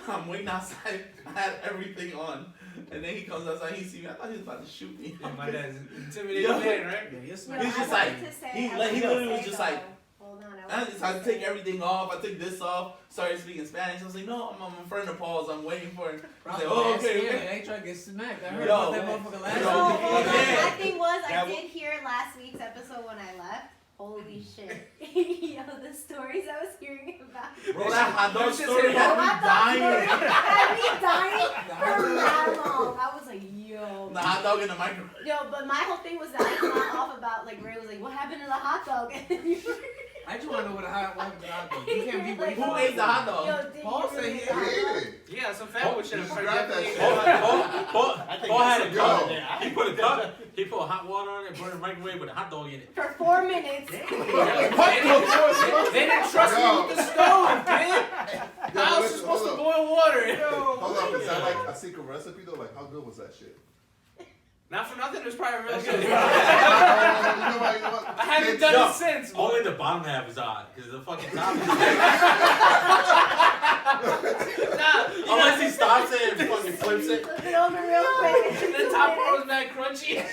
I'm waiting outside. I had everything on, and then he comes outside. He see me. I thought he was about to shoot me. Yeah, my dad's an intimidating Yo. man, right? Yeah, yes, Yo, man. He's I just wanted like- to say- he I like- he wanted to literally was say, just though- like- Hold on, I wanted decided to take say- everything off. I took this off. Started speaking Spanish. I was like, no, I'm a friend of Paul's. I'm waiting for him. He's like, Probably oh, last okay, year, okay. I ain't trying to get smacked. I heard Yo. about that motherfucker last Yo. No, hold on. Yeah. My thing was, I That did hear last week's episode when I left. Holy shit. Yo, the stories I was hearing about. Bro, that hot dog That shit's story hit had Hot me dog dying. story had me dying for that long. I was like, yo. The hot dog in the microwave. Yo, but my whole thing was that I went off about, like, Ray was like, what happened to the hot dog? And then you were I just want to know what the hot dog. You can't be like, waiting. Who ate the hot dog? Yo, did Paul you said really he eat the hot He dog? ate it. Yeah, some fat boy should have You grabbed that shit. Paul had a Yo. cup. He put a cup. He put hot water on it, put it in the microwave with a hot dog in it. For 4 minutes. They didn't trust me with the stove, man. I was supposed to boil water. Hold up, is that like a secret recipe though? Like, how good was that shit? Not for nothing, it was probably real You good. know what? I haven't done Yo, it since. boy. Only the bottom half is hot, because the fucking top is Nah, you know, unless he stops it and fucking flips it. Flip it over real quick. and the top part was mad crunchy.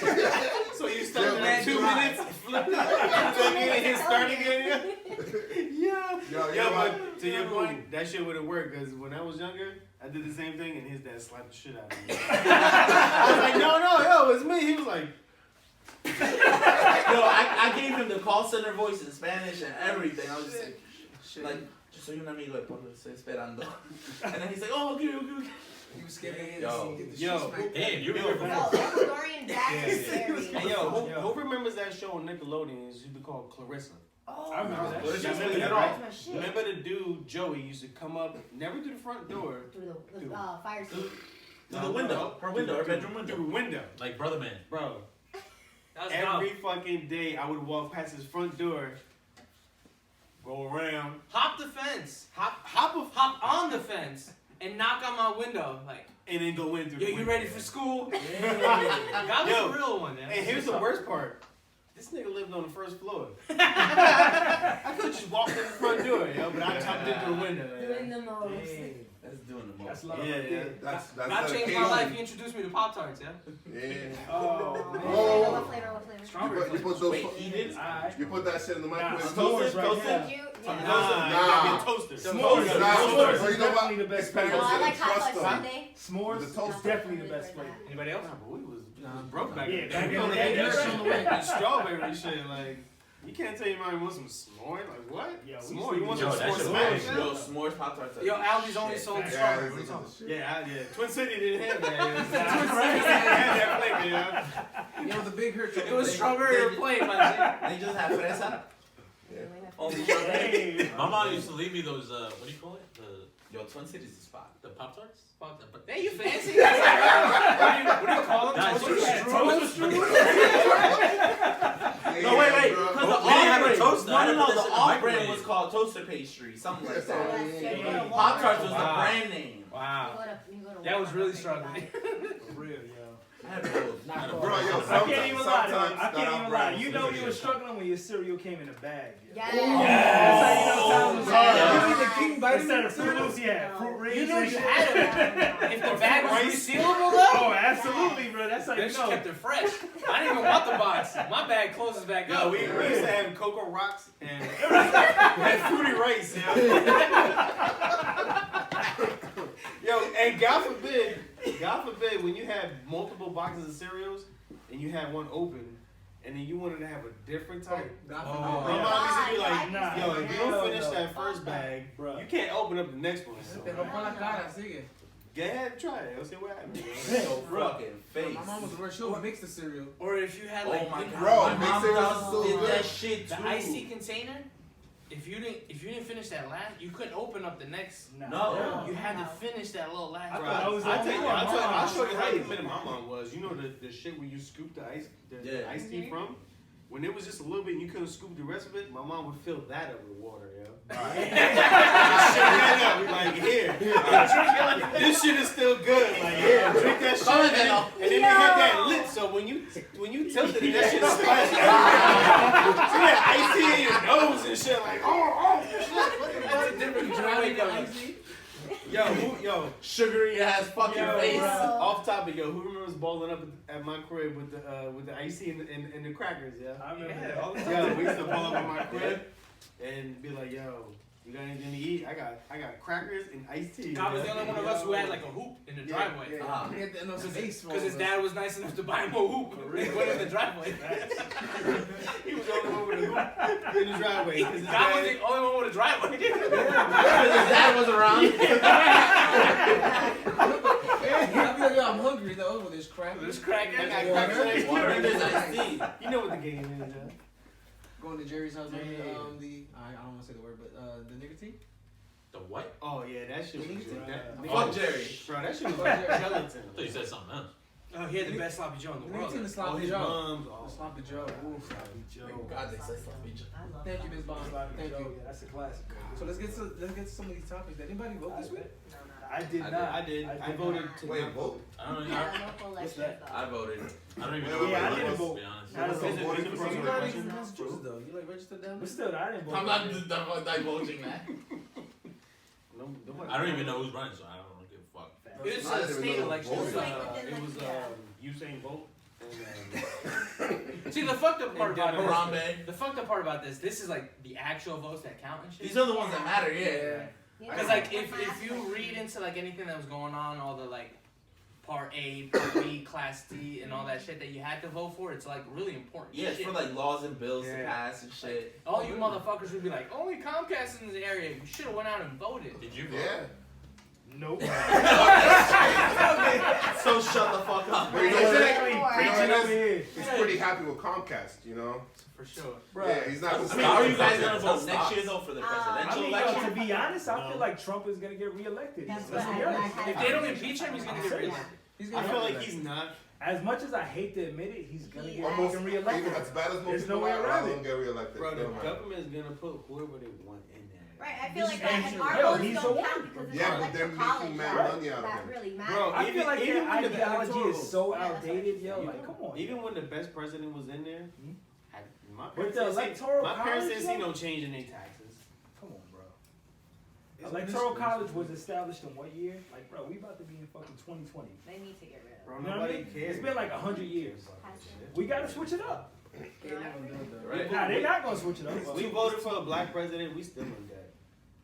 So you stuck Yeah, in man, 2 dry. minutes, flip it, plug in and hit start again. Yeah. Yo, you Yeah, know what? but to your point, that shit would have worked because when I was younger, I did the same thing and his dad slapped the shit out of me. I was like, no, it's me. He was like, Yo, I gave him the call center voice in Spanish and everything. I was just like, just soy un amigo de Pablo, estoy esperando. And then he's like, oh, okay. He was scared to Yo. get the Yo. shit smacked. Damn, you were here Yo, before. Ecuadorian back is scary. hey, yo, who remembers that show on Nickelodeon? It used to be called Clarissa. Oh, I remember that. Well, shit. that's Remember that, that, right? That's my shit. Remember the dude, Joey, used to come up, never through the front door, Through the fire escape. To the window. Her window, her bedroom window. through the window. Like Brother Man. Bro, That was every dumb. fucking day I would walk past his front door, go around, Hop the fence. hop On the fence and knock on my window. Like, and then go in through yo, the you window. ready for school? God Yo. was a real one, man. And here's the worst part. This nigga lived on the first floor. I could just walk in the front door, yo, but I jumped in through the window. Doing the most. That's doing the That's most. love. Yeah. That's God changed my life. He introduced me to Pop Tarts, yeah? Yeah. Oh, man. Oh. What flavor? What flavor? Strawberry. You put those. Wait, he did? Alright. You put that shit in the microwave. Nah, s'mores right Toasted? now. Did you? Nah, Yeah. you gotta be a toaster. S'mores. Nah, S'mores so is you know what? definitely the best Expand No, flavor. I like hot Trust fudge them. sundae. S'mores The is toast. definitely the best flavor. Anybody else? Nah, but we was broke back Yeah, then. back We in only the had day, that you're shit. on the way. And strawberry shit, like, you can't tell your mom you want some s'more? Like, what? Yo, we S'more? You want Yo, some that s'more shit smash? was- Yo, s'mores Pop Tarts. Yo, Aldi's only sold Yeah, strawberry. this What are you is talking the shit. Yeah. Twin City didn't have that. Twin City didn't have that flavor, yo. Yo, the big hurt. about? It was strawberry or plain, man. They just have fresa. Yeah. Only strawberry. Hey. My mom used to leave me those, what do you call it? Yo, Twin City's the spot. The Pop Tarts? But Hey, you fancy? What do you call them? Nah, Toaster it's strudel? No, wait. bro. Because the Oh, we didn't have a off-brand, toaster. I had to no, put the this in the off-brand microwave. was called Toaster Pastry, something like that. Yeah, Yeah. Pop Tarts was the Wow. brand name. Wow. You go to That was Walmart, really you struggling. buy it. For real. yo. I had both. Not Bro, bro, yo, I can't even lie. sometimes I can't that even lie. off-brand You know is you were struggling when your cereal came in a bag. Yes. That's how you know time was hard. You mean the King Vitamin Instead of cereal? Fruit Loops, yeah, Fruit Rings. You knew and you shit. had it. If the bag was resealable though, Oh, absolutely, bro. That's how they you just know. kept it fresh. I didn't even want the box. My bag closes back Yo, up. we used to have Cocoa Rocks and Fruity Rice, yo, and God forbid, when you have multiple boxes of cereals and you have one open, and then you wanted to have a different type. My mom used to be like, Nah. yo, if you don't finish that first bag, Bro. you can't open up the next one. So, Te rompo la cara, sigue. go ahead and try it. Let's see what happens. So fucking face. My mom was the worst. She would mix the cereal. Or if you had Oh like my the- god. Bro, my mom mixing is so did good. that shit too. the iced tea container. If you didn't finish that last, you couldn't open up the next. No. You had to finish that little last. I Bro, thought I was the only one. I'll show you how Crazy. committed my mom was. You know the shit where you scoop the Yeah. iced tea from? When it was just a little bit and you couldn't scoop the rest of it, my mom would fill that up with water, yo. Just shake that up, like, here. This shit is still good. Like, here, drink that shit. And then you had that lit, so when you tilted it, that shit splashed. So you had iced tea in your nose and shit, like, oh, shit. That's a different drowning the iced tea. Yo, Sugary ass fucking Yo, face. bro. off topic, yo, who remembers balling up at my crib with the icy and the crackers, yeah? I remember that all the time. Yo, we used to ball up at my crib and be like, yo, you got anything to eat? I got crackers and iced tea. I was the only one of us who had like a hoop in the driveway. Ah. Because his dad was nice enough to buy him a hoop and put it in the driveway. He was the only one with a hoop in the driveway. 'cause his God was dad- the only one with a driveway. Because his dad was around. I'll be like, yo, I'm hungry though. With this crack. This cracker. I got crackers and iced tea. Water and there's iced tea. You know what the game is, yeah? Going to Jerry's house, maybe Yeah. I don't want to say the word, but the nicotine. The what? Oh yeah, that shit was Fuck Jerry. Bro, that shit was like gelatin. I thought you said something else. Oh, he had the best sloppy Joe in the The world. nicotine, the Oh, sloppy his Joe. mom's. The Oh, sloppy Joe. Ooh, Thank God they said sloppy Joe. I love Thank you, Ms. Bond. Sloppy Thank Joe, you. yeah, that's a classic. So let's get to some of these topics. Did anybody vote this week? I did I not. I did. I voted to Wait, not vote? I don't Yeah, know. local What's elections I though. voted. I don't even Wait, know. wait, Yeah, I what it didn't is, vote. to be honest. Not a Is it- vote. is it So personal you're not question? in Massachusetts though. You like registered down But there? still, I didn't vote. I'm not divulging that. Nobody- I don't even know who's running, so I don't give a fuck. It was I didn't even state know election. voting. It was Usain Bolt and See, the fucked up part about Harambe. the fucked up part about this is like the actual votes that count and shit. These are the ones that matter, yeah. Yeah. Yeah. Because like if you read into like anything that was going on, all the like Part A, Part B, Class D, and all that shit that you had to vote for, it's like really important. Yeah, it's shit. for like laws and bills to Yeah. pass and shit. All you motherfuckers would be like, only Comcast in this area. You should have went out and voted. Did you vote? Yeah. Nope. So shut the fuck up. Wait, Exactly. Or- Preaching over here. He's pretty happy with Comcast, you know? For sure. Bro. Yeah, he's not. I mean, are you guys gonna vote Stocks. next year though for the I presidential mean, yo, election? to be honest, I feel like Trump is gonna get reelected. That's Let's what be I honest. had. If they don't impeach him, he's gonna get reelected. He's I gonna feel have like that. he's not. As much as I hate to admit it, he's gonna get Almost fucking even reelected. as bad as most There's no people way are, around I it. don't get reelected. Bro, the Don't matter. government is gonna put whoever they want in there. Right, I feel like that, And and yo, our votes he's the don't one. count because it's Yeah, not but they're electoral making college, mad right? money out of That him. really Bro, matters. I feel like even their when the ideology electoral is so Yeah, that's outdated, what- yo. Even- Like, come on. Even when the best president was in there, my With parents the didn't see- electoral my parents college, didn't see though? no change in their taxes. Come on, bro. It's Electoral this- college was established in what year? Like, bro, we about to be in fucking 2020. They need to get rid of Bro, You know what I nobody mean? cares. It's been like 100 years. it. We gotta switch it up. They're not gonna do it though. Right. Nah, they're not gonna switch it up. We voted for a black president, we still in debt.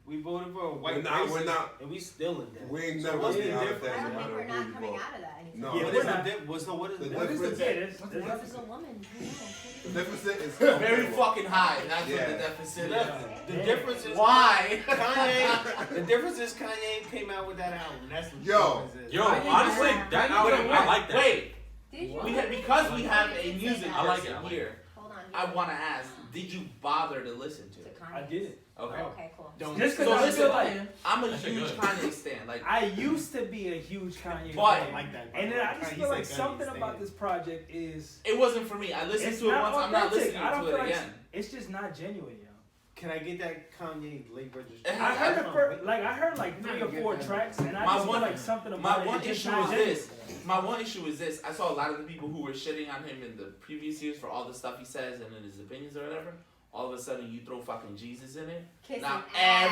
We voted for a white We're not- we're racist, not- and we still in debt. We ain't So never what's the been out of difference? that. I don't no think matter we're who not you coming vote. out of that anytime. No. Yeah, Yeah, what we're is the not. difference? So what is The the difference- difference? Yeah, there's What deficit. is a woman? Who knows? The deficit is Very fucking high. That's Yeah. what the deficit The, is. the difference is Why? Kanye. The difference is Kanye came out with that album. That's what the Yo. difference is. Yo, honestly, that album, I like that. Wait, Did you? because we have a music I like it, person I like here, Hold on. I want to ask, did you bother to listen to To it? Kanye. I did. Okay. Okay, cool. Don't. Just So because I listen, feel like I'm a That shit huge good. Kanye stan. Like, I used to be a huge Kanye But- fan. I like that. And then I just He feel like said Kanye something Stan. about this project is it wasn't for me. I listened it's to it not once. I'm not authentic. listening I don't to feel it like again. it's just not genuine, yo. Can I get that Kanye late registration? I heard I the first, like I heard like 3 or 4 tracks, and I My just feel one- like something My about one it just issue not is genuine. this. My one issue is this: I saw a lot of the people who were shitting on him in the previous years for all the stuff he says and in his opinions or whatever. All of a sudden, you throw fucking Jesus in it. Kissing Now ass.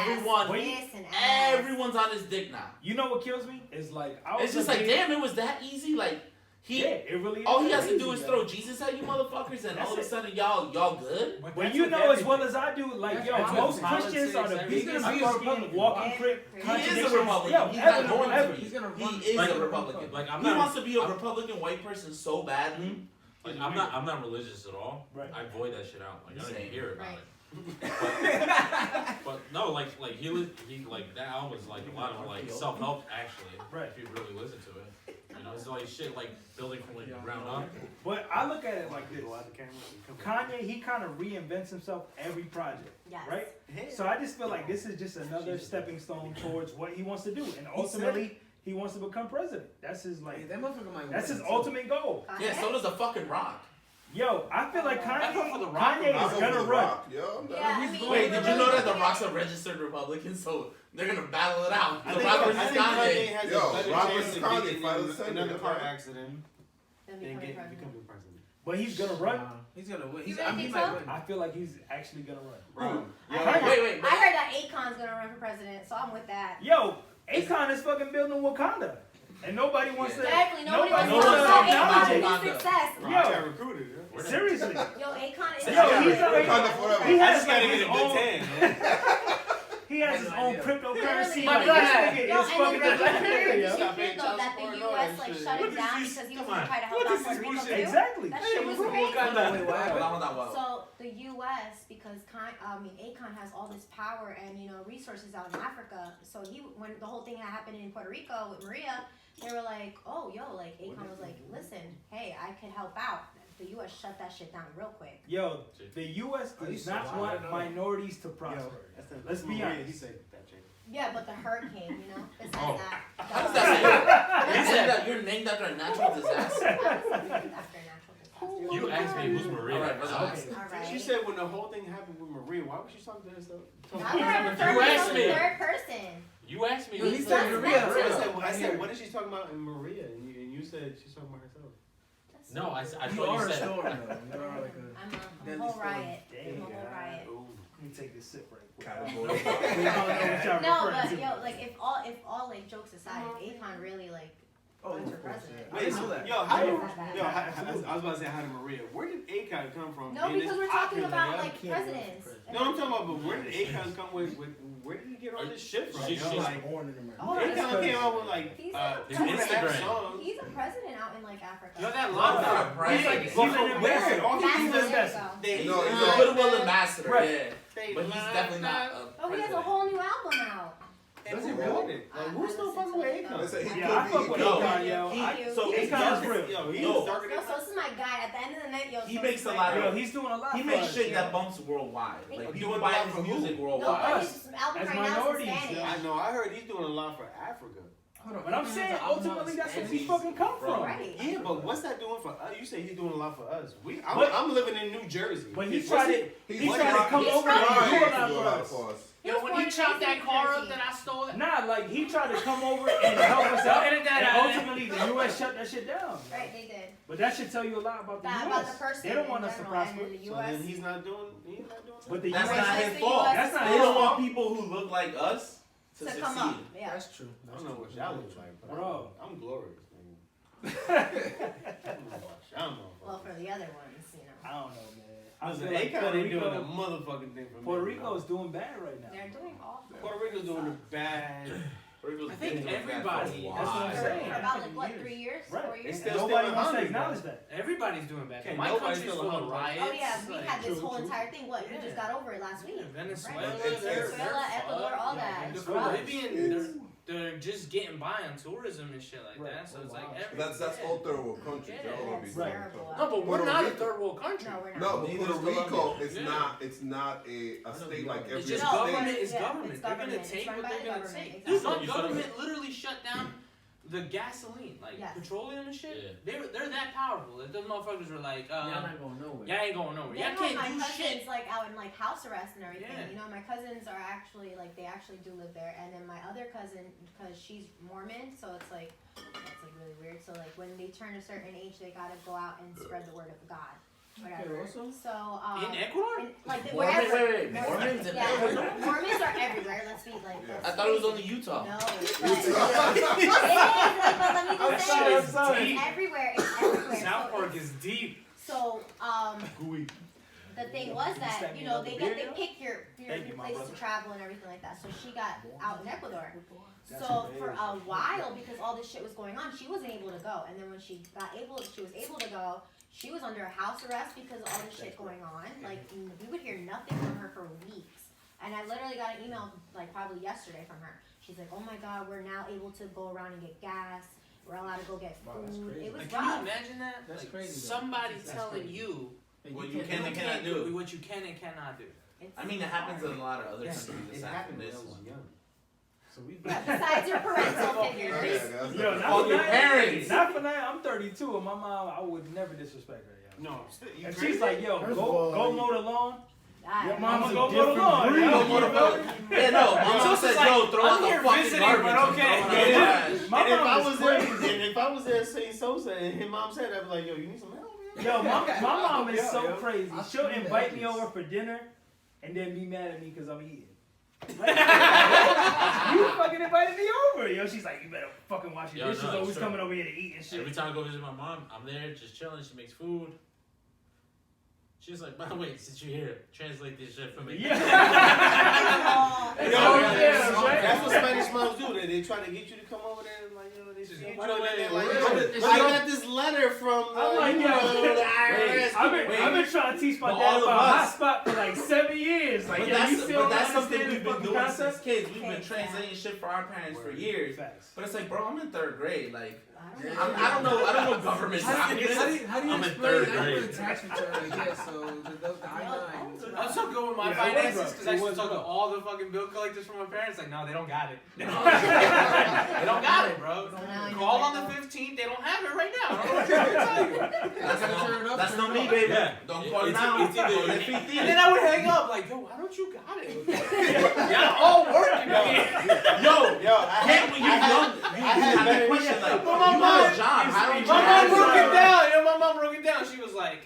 everyone's on his dick now. You know what kills me? It's like It's just like, damn, it was that easy. Like it really is. all he has to do easy, is throw Jesus at you motherfuckers, and That's all of a it. sudden y'all good. When you know as well as I do, like That's most politics, Christians are the everything. biggest He's gonna be a fucking walking Republican. crip. He is a contradictions. Republican. Yo, He's ever, not going ever. to be. He's gonna He run. is Like- a Republican. Like I'm He not. wants to be a Republican white person so badly. Like, I'm not religious at all. Right. I void that shit out. Like I don't Same. even hear about Right. it. But no, like he like that album is like a lot of like self help actually. Right. If you really listen to it, you know, it's like shit like building from like the ground up. But I look at it like this. Kanye, he kind of reinvents himself every project, Yes. right? So I just feel like this is just another stepping stone towards what he wants to do, and ultimately he wants to become president. That's his Hey, that motherfucker might that's win, his too. ultimate goal. Yeah, so does the fucking Rock. Yo, I feel like I vote for the Rock. Kanye I is vote gonna for The run. Rock, yo. I'm down. Yeah, I mean, Wait, did you know that the Rock's a registered Republican? So they're gonna battle it out. I The think Rock Kanye versus Kanye. has Yo, a better Rock chance versus of Kanye, getting fight in the Senate, another car okay? accident Then than becoming becoming president. president. But he's gonna run. He's gonna win. You He's, really I mean, he think might so? win. I feel like he's actually gonna run. Bro, I yo, heard Wait, that. I heard that Akon's gonna run for president, so I'm with that. Yo, Akon is fucking building Wakanda, and nobody wants to. Definitely, nobody wants to no one's talk talking about about Akon Wakanda. and his success. I Yo, got recruited. Yeah. seriously. Yo, Akon is. Yo, he's already. Wakanda forever. He I has just like gotta get his a good own. tan, man. He has his own cryptocurrency. Literally. Like, My God. this nigga Yo, is and fucking then the did you hear Stop paying though child that the support and all U.S. that like shit. shut What it is down this? because he was Come gonna on. try to help What out is Puerto this Rico bullshit? too? Exactly. That shit was crazy. Wait, what happened? Hold on, what? So the U.S. because Akon has all this power and resources out in Africa. So when the whole thing that happened in Puerto Rico with Maria, they were like, oh like Akon was like, listen, hey, I could help out. The U.S. shut that shit down real quick. Yo, the U.S. Are you does not so want wild? minorities to prosper. Let's be honest. He said that chick. Yeah, but the hurricane, besides Oh. that. How does that sound? You said that you're named after a natural disaster. I was named after a natural disaster. You asked me who's Maria. Alright, Okay. Alright. She said when the whole thing happened with Maria, why was she talking to herself? I'm referring You to asked me. third person. You asked me. Yo, he who's said Maria. Maria. I said, what is she talking about in Maria? And you said she's talking about herself. No, I You thought are you a said. story, though. You are like a. I'm a Deadly whole story. riot. Damn, I'm a whole riot. Let me take this sip right quick. Category. We don't know what y'all No, referring but to. yo, like if all like jokes aside, if Akon really like runs for president. I didn't know that. Yo, how did, Yeah. I was about to say hi to Maria. Where did Akon come from? No, being because this we're talking popular, about yo? like presidents. No, I'm talking about, but where did Akon come with where did he get all this shit from? She's yo? Like, born in America. Oh, that's Akon came out with like He's his 2.5 Instagram. songs. He's a president out in like Africa. Yo, that Not lockdown. a brand. He's like, He's he's a an ambassador. All he Ambassador, did was there you go. they No, He's he's a goodwill ambassador, Right. yeah. But he's definitely not a Oh, he has a president. whole new album out. Does he really? Like, who's still fucking with Akon? Listen, he Yeah, I fuck could with be. Akon, yo. Thank you. So He's Akon's dark. real. Yo, he Yo. was darker Yo, than so this is my guy. At the end of the night, yo. He so makes this is a my lot guy. Yo, he's doing a lot He for makes us, shit yo. that bumps worldwide. Like Doing people a buy lot his for who? music No, worldwide. but us, his album as right now is in minorities, Spanish. yo. I know. I heard he's doing a lot for Africa. Hold on. But I'm saying, ultimately, that's where we fucking come from. Right. Yeah, but what's that doing for us? You say he's doing a lot for us. But- I'm living in New Jersey. But he What's tried he- to, He's he tried to trying- come he's over and trying do to a lot do a for lot us. for us. He Yo, was when born he in chopped that car up 1930. that I stole, Nah, like, he tried to come over and help us out, Edit that and out. ultimately the U.S. shut that shit down. Right, they did. But that should tell you a lot about the That, U.S. about the person They don't in want us to general, prosper. and in the So U.S. then he's not doing. But the That's U.S. not Right. his The fault. US That's not They his don't fault. want people who look like us to to succeed. come up. Yeah. That's true. I don't know what y'all look like, but Bro. I'm glorious. Nigga. I don't know what y'all know. Well, for the other ones, I don't know, man. I Listen, feel like Akon Puerto ain't doing a Rico, motherfucking thing for me. Puerto Rico is doing bad right now. they're doing awful. Puerto Rico's doing a bad. I think everybody. That's what I'm For saying. about like what, 3 years, 4 Right. years? Still Nobody stealing wants to hundreds, acknowledge though. that. Everybody's doing bad. Can't My nobody country's steal full of 100. riots. Oh yeah, we like, had this True, whole true. entire thing. What, we Yeah. just got over it last week. Venezuela, Right. they're Venezuela, Ecuador, all that. The Venezuela. Caribbean, they're just getting by on tourism and shit like that. So it's like every. That's all third world countries. Yeah. Y'all gonna be That's Right. terrible. No, but we're Puerto not a Rico. third world country. No, we're not. No, but Neither Puerto is Rico, Colombia. it's not a state like every It's just No, other government state. is yeah, government. it's They're gonna government. take It's run what by they're the gonna government, take. exactly. There's no government literally shut down the gasoline, like Yes. petroleum and shit. Yeah. They're that powerful. Like, those motherfuckers were like, Y'all not going nowhere. y'all ain't going nowhere. They Y'all have can't my do cousins shit. like out in like house arrest and everything. Yeah. You know, my cousins are actually like they actually do live there, and then my other cousin, because she's Mormon, so it's like that's like really weird. So like when they turn a certain age, they gotta go out and spread the word of God. Whatever. Okay, awesome. So In Ecuador? like Mormons, wherever. wait, Mormons in Yeah, Ecuador? Mormons are everywhere. Let's be like. I thought it was only Utah. No, but it is. Like, but let me I'm just sorry, say, I'm sorry. it's everywhere. It's everywhere. South So Park is deep. So, the thing was that, you know, they pick your Thank you, my place brother. to travel and everything like that. So she got out in Ecuador. That's So for amazing. a while, because all this shit was going on, she wasn't able to go. And then when she was able to go, she was under house arrest because of all this shit going on. Like, we would hear nothing from her for weeks. And I literally got an email, like, probably yesterday from her. She's like, oh my God, we're now able to go around and get gas. We're allowed to go get Wow, that's food. crazy. It was Like, can you rough. imagine that? That's Like, crazy, though. Somebody That's telling crazy. you What you can and you cannot can't do. what you can and cannot do. It's I mean, it happens in hard. a lot of other Yeah, countries. It aside happened from when I this was one. young. So we Yeah, besides your parental figures. Yo, not All for your nothing. parents. Not for nothing. I'm 32, and my mom, I would never disrespect her. Yo. No, And she's like, yo, First of go all, mow the lawn. I- Your mama a go mow the different lawn. breed. yo. Go mow the lawn. Yeah, no, my mom Sosa's said, like, yo, throw I'm out the here fucking visiting, garbage. but I'm okay. throwing out the Yeah. trash. My and if mom I is was there, crazy. and if I was there saying Sosa and his mom said, I'd be like, yo, you need some help? Yo, my mom is so Yo. crazy. I She'll see invite that. me over for dinner and then be mad at me because I'm eating. Like, you fucking invited me over. Yo, she's like, you better fucking wash your Yo, dishes. no, it's Always true. coming over here to eat and shit. Every time I go visit my mom, I'm there just chilling. She makes food. She's like, by the way, since you're here, translate this shit for me. Yeah. Oh, Yo, yeah, right. that's what Spanish moms do. They try to get you to come over there and like, yo, they see you By the way, and they're like, really? yo, I got this letter from I'm like, yo, the IRS. I've been trying to teach my But dad all of about us- hotspot for like 7 years. Like, But yo, you still that's don't something understand we've the been fucking doing since concept? kids. We've been Okay, translating shit for our parents for years. Facts. But it's like, bro, I'm in 3rd grade. Like, I don't know. I don't know government How do you documents. explain I'm in third I put grade. a tax return? Like, yeah, so the I-9. I'm so good with my Yeah, it was finances rough. because It I used was to talk to rough. all the fucking bill collectors from my parents. Like, no, they don't got it. They don't got it, bro. So now you Call know on the what? 15th. They don't have it right now. I don't know what to tell you. That's not me, baby. Yeah. Don't call It's- now. it's either- And then I would hang up like, yo, why don't you got it? Y'all all working. Yo, can't when you're young, you have that question like, But you my got mom- a job. How don't you My have mom a broke job? it down. You know, my mom broke it down. She was like,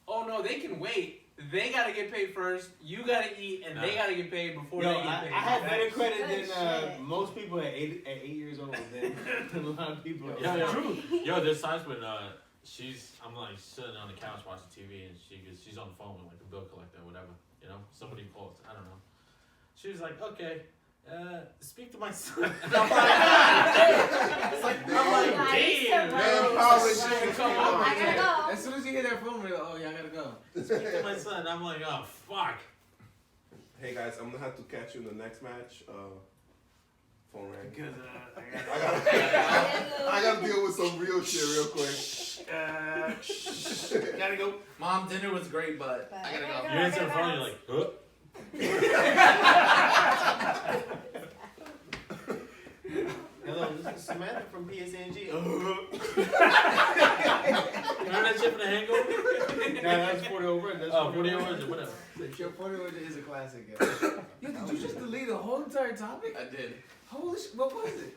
oh no, they can wait. They gotta get paid first. You gotta eat, and they gotta get paid before Yo, they get paid. I had better credit Good than shit. most people at 8 years old than a lot of people. Yo, there's times when I'm like sitting on the couch watching TV and she's on the phone with like a bill collector or whatever, you know, somebody calls, I don't know. She was like, okay, speak to my son. And I'm like, damn. Manpower Like, shit. come on, I gotta go. As soon as you hear that phone, you're like, oh yeah, I gotta go. Speak to my son. I'm like, oh fuck. Hey guys, I'm gonna have to catch you in the next match. Phone rang. Because I gotta deal with some real shit real quick. gotta go. Mom, dinner was great, but I gotta go. You answer the phone, you're like, huh? Hello, this is Samantha from PSNG. Remember that shit from the Hangover? No, that's 40 over. That's Oh, 40 hours or whatever. Your 40 is a classic. Yo, did you just delete the whole entire topic? I did. Holy shit, what was it?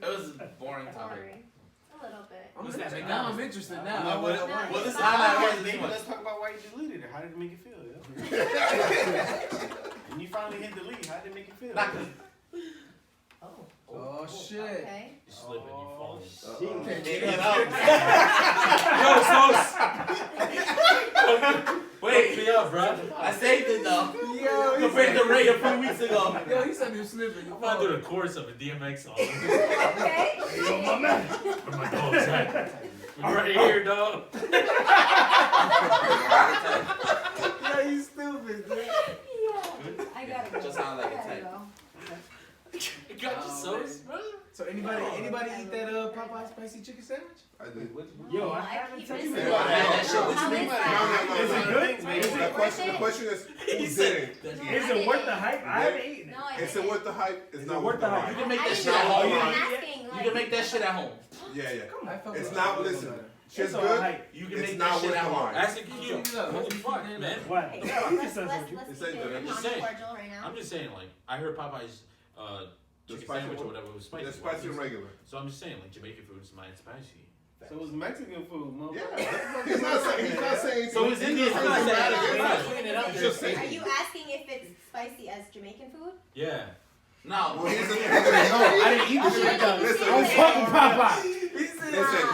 It was a boring topic. Boring. A little bit. What's that, Now McDonald's? I'm interested No, now. Well, this it's time not. I heard Maybe this let's much. talk about why you deleted it. How did it make you feel? Yo? When you finally hit delete, how did it make you feel? Not good. Oh. Oh shit. Okay. You slip and you fall. Wait, me up, bro. I saved it though. Yo, Compared to Ray a few weeks ago. Yo, he said you slipping. You I'm about to do the chorus of a DMX song. Okay. Yo, my man. Where my dog's at? I'm right here, dog. Yo, you stupid, dude. Yeah. I gotta go. Just sound like I a gotta type. go. It got you so bro. So anybody eat that Popeye spicy chicken sandwich? I did. Yo, I I haven't keep taken missing it. it. that shit. What How you is mean? that? Is it good? The question is, who didn't? Is it worth the hype? I haven't eaten it. No, I Is it didn't. worth the hype? It's Is not it worth the hype? You can make I that didn't shit know. at home. I'm Yeah. asking, You can make that shit at home. Yeah. I felt It's like not, a little listen. better. Shit's It's good. alright. You can It's make not that shit worth at the home. line. That's the key. Holy fuck, man. What? Hey, Yeah, let's, let's, let's It's keep ain't it good. I'm just calm and saying. cordial right now. I'm just saying, like, I heard Popeye's chicken spicy sandwich or one? whatever was spicy. It's spicy and regular. So I'm just saying, like, Jamaican food is mad spicy. So it's Mexican food, motherfucker. Yeah. He's not saying. So it's Indian food. He's not Right. saying- Clean it up. He's just Are saying. you asking if it's spicy as Jamaican food? Yeah. No. Well, here's the thing. No, I didn't eat the Okay, shit. then you Listen, say I was that- fucking Popeye. Listen,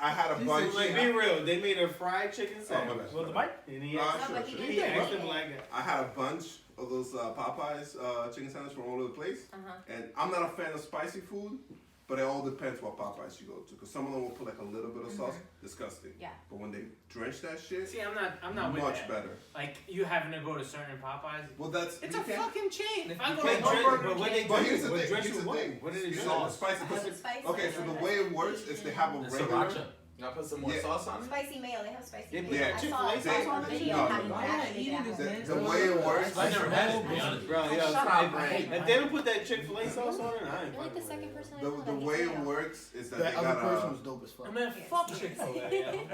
I had a bunch. Like, be real, they made a fried chicken sandwich. bad. Well, the mic? And he Uh, asked, No, but he sure. didn't he say asked him it. like, I had a bunch of those Popeyes chicken sandwiches from all over the place, and I'm not a fan of spicy food, but it all depends what Popeyes you go to, because some of them will put like a little bit of sauce, disgusting. Yeah. But when they drench that shit, See, I'm not with much that. better. Like you having to go to certain Popeyes. Well, that's It's you a can't- fucking chain. If I you go to can't drink it, Burger but what they King, But drink here's it, the what thing. drink Here's you the what? thing. What did they You drink? know, spicy. Has it spicy? Okay, so the way it works is they have a The regular. sriracha. Y'all put some more Yeah. sauce on it? Spicy mayo. They have spicy They mayo. put Yeah. I saw Chick-fil-A it on sauce? video No, how no, you no. can actually make it The, at the home. way it works. I never had it, to be honest. Bro, yo, Shut up, Brad. if they don't put that Chick-fil-A sauce on it, I ain't You're like the fucking second with person I The, know the that way eats it mayo. works is that That they other got person was dope as fuck. man, fuck Chick-fil-A.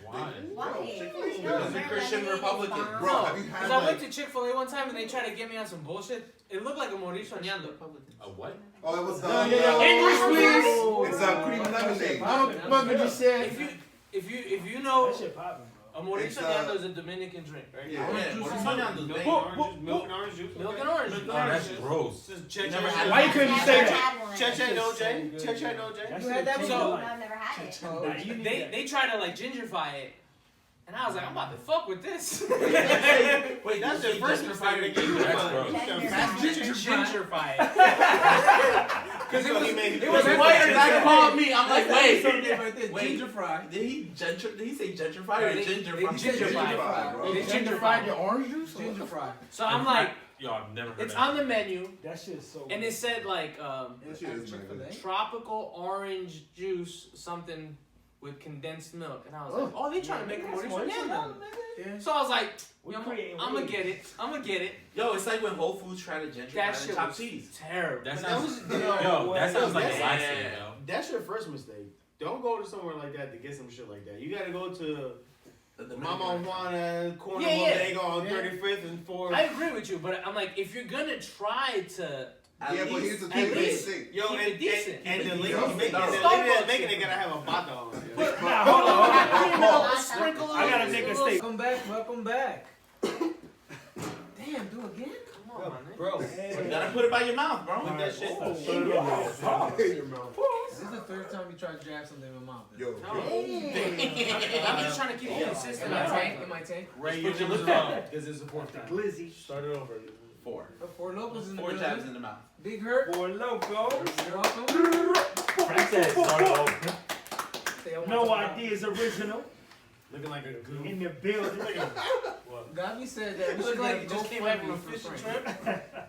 Why? Why? Chick-fil-A Because the Christian Republican. Bro, have you had Because I went like? to Chick-fil-A one time and they tried to get me on some bullshit. It looked like a Mauricio Ñando. A what? Oh, it was the. English, please. It's a cream lemonade. How the fuck did you say? If you know That shit popping, a bro. Mauricio It's, Ñando is a Dominican drink, right? Yeah. Mauricio Ñando's Milk banging. and orange juice. Milk and orange. Oh, that's gross. Just check Never had Why you couldn't I've say never that? had one. Check no J. so good, Check yeah. no J. That You shit had that changed before? my No, life. I've never had it. Nah, you need that. They try to like gingerfy it. And I was like, I'm about to fuck with this. Wait, that's the first mistake they gave you. That's gross. Gingerfy it. Because It was whiter that called me. I'm like, wait. Right there, Wait. ginger fry. Did he say gentrify or They- ginger they fry? Gentrified, bro. They Ginger fried your orange juice? Ginger fry. So I'm like, Yo, I've never heard it's that. on the menu, That shit is so and good. it said like That shit is Chick-fil-A. tropical orange juice something with condensed milk, and I was like, oh, they trying to make a Mauricio Ñando. Yeah. So I was like, We I'm creating gonna waves. get it. I'm gonna get it. Yo, it's like when Whole Foods try to gentrify That the shit chopped was cheese. terrible. That That sounds, was- yo, that sounds like a Yeah. laxative, yo. That's your first mistake. Don't go to somewhere like that to get some shit like that. You gotta go to The Mama Juana Corner Yeah, yeah. Bodega on Yeah. 35th and 4th. I agree with you, but I'm like, if you're gonna try to, Yeah, but here's the at thing. Here's least- the thing. Yo, Keep and, it decent. and the Keep it lady decent. making Starbucks that making it gotta have a bata on. yo. but Nah, hold on. sprinkle. I gotta make a statement. Welcome back. Welcome back. Damn, do again? Come on, man. Bro, You gotta put it by your mouth, bro. put that shit. Oh, In your mouth. This is the third time you tried to jab something in my mouth. Yo. I'm just trying to keep it consistent. In my tank? In my tank? Ray, Put you your was lip wrong. on. This is support time. Glizzy. Start it over. 4. Four locals in the 4 building. jabs in the mouth. Big Hurt. For loco. You're welcome. Frank said start over. Stay on my No top. ideas original. Looking like a goof. In the building. Gabi said that we You look should like get you a just came back from a GoFundMe for fishing Frank. trip.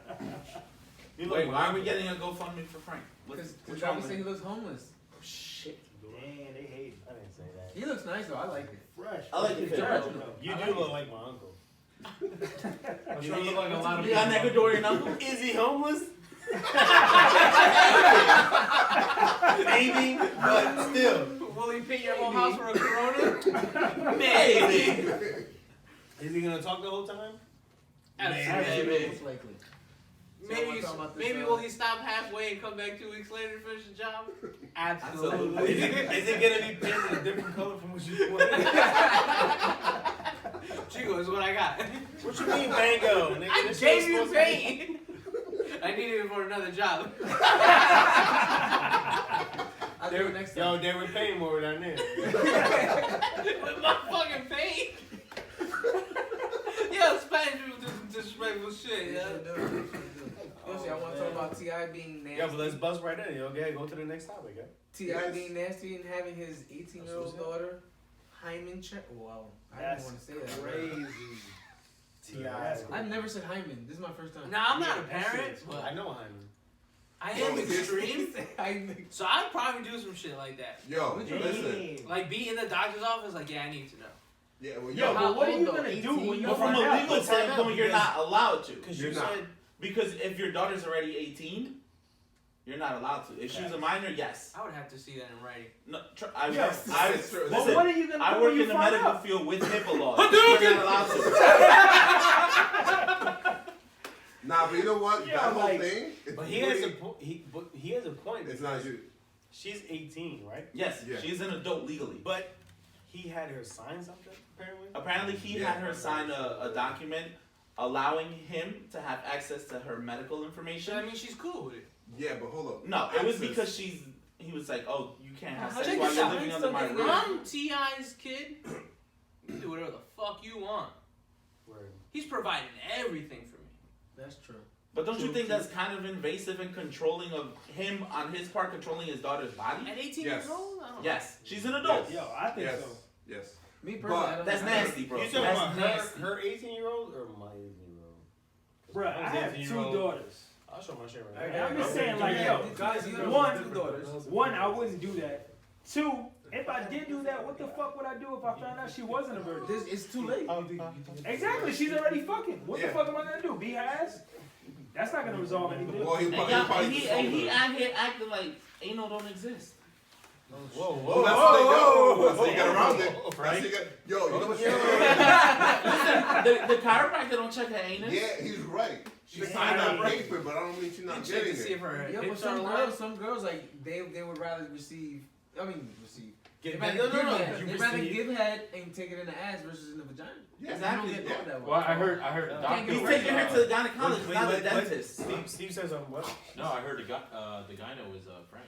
You look Wait, why are we like- getting a GoFundMe for Frank? Because What's wrong Gabi with said he him? looks homeless. Shit. Man, they hate. I didn't say that. He looks nice though. I like it. Fresh. I like the It's fit, bro. original. You I do like look it. like my uncle. I'm sure I look like a lot of You got an people. Ecuadorian uncle? Is he homeless? Maybe, but still. Will he paint your whole house for a Corona? Maybe. Is he gonna talk the whole time? Maybe. Most likely. Maybe, Someone talking about this, maybe will he stop halfway and come back 2 weeks later to finish the job? Absolutely. Is it gonna be painted a different color from what you wanted? Chico is what I got. What you mean, mango? Nigga, I this gave shit's you supposed to be- paint. I needed it for another job. I'll do it next Yo, time. they were paying more down there. With my fucking paint. Yo, Spanish people do some disrespectful shit, They yo. should do it. They should do it. Yoshi, I want to talk about T.I. being nasty. Yeah, but let's buzz right in. Okay, go to the next topic. Yeah? T.I. Yes. being nasty and having his 18-year-old daughter, hymen check. Well, I didn't That's want to say that. crazy. T.I. I've never said hymen. This is my first time. Now, I'm not a that shit parent, is but I know Hyman. I am Yo, extreme. Hymen. So I'd probably do some shit like that. Yo, Would you listen. Like be in the doctor's office, like, yeah, I need to know. Yeah, well, Yo, How but what are old you though? gonna do when you But from find a out? legal Let's find out, standpoint, you're because- not allowed to. Because You're you not. said Because if your daughter's already 18, you're not allowed to. If she's a minor, yes. I would have to see that in writing. No, Yes. listen, But what are you gonna I do work when you in the find medical out? field with HIPAA laws. You're not allowed to. Nah, but you know what? Yeah, that whole like- thing. But he has a point. It's not you. She's 18, right? Yes, Yeah. she's an adult legally. But he had her sign something, apparently? Apparently, he Yeah. had her sign a document allowing him to have access to her medical So information. I mean, she's cool with it. Yeah, but hold up. No, it was Access- because he was like, oh, you can't have sex Check while this you're out. living under my roof. I'm T.I.'s kid. You do whatever the fuck you want. Word. He's providing everything for me. That's true. But don't you think that's kind of invasive and controlling of him on his part, controlling his daughter's body? At 18 Yes. years old? I don't know. Yes, she's an adult. Yo, I think Yes. so. Yes. Me personally, I don't That's know. nasty, bro. You talking That's about nasty. her 18-year-old or my 18-year-old? Bruh, I have 2 daughters. I'll show my shit right Right, now. I'm just saying, like, yo, Guys, you have one- 2 daughters. One, I wouldn't do that. 2, if I did do that, what the fuck would I do if I found out she wasn't a virgin? This it's too late. Exactly, she's already fucking. What the Yeah. fuck am I gonna do? Be her ass? That's not gonna resolve anything. Well, he And, probably, he out here acting like anal don't exist. Whoa, Well, that's how they go. That's how you get whoa, around it. whoa, That's how right? you get. Yo, you know what? Listen, the chiropractor don't check her anus. Yeah, he's right. She She's signed that right. paper, but I don't mean she's not Check getting to see it. if her Yeah, but hips are alive. some girls like they would rather receive. Receive. Get They'd rather no, no, no. give head. You They'd rather receive- give head and take it in the ass versus in the vagina. Yeah, Exactly, You don't get yeah. both that way. Well, I heard a Can't doctor. get He's rid taking her to the gynecologist, Wait, not the what? dentist. Steve says what? No, I heard the gyno was Frank.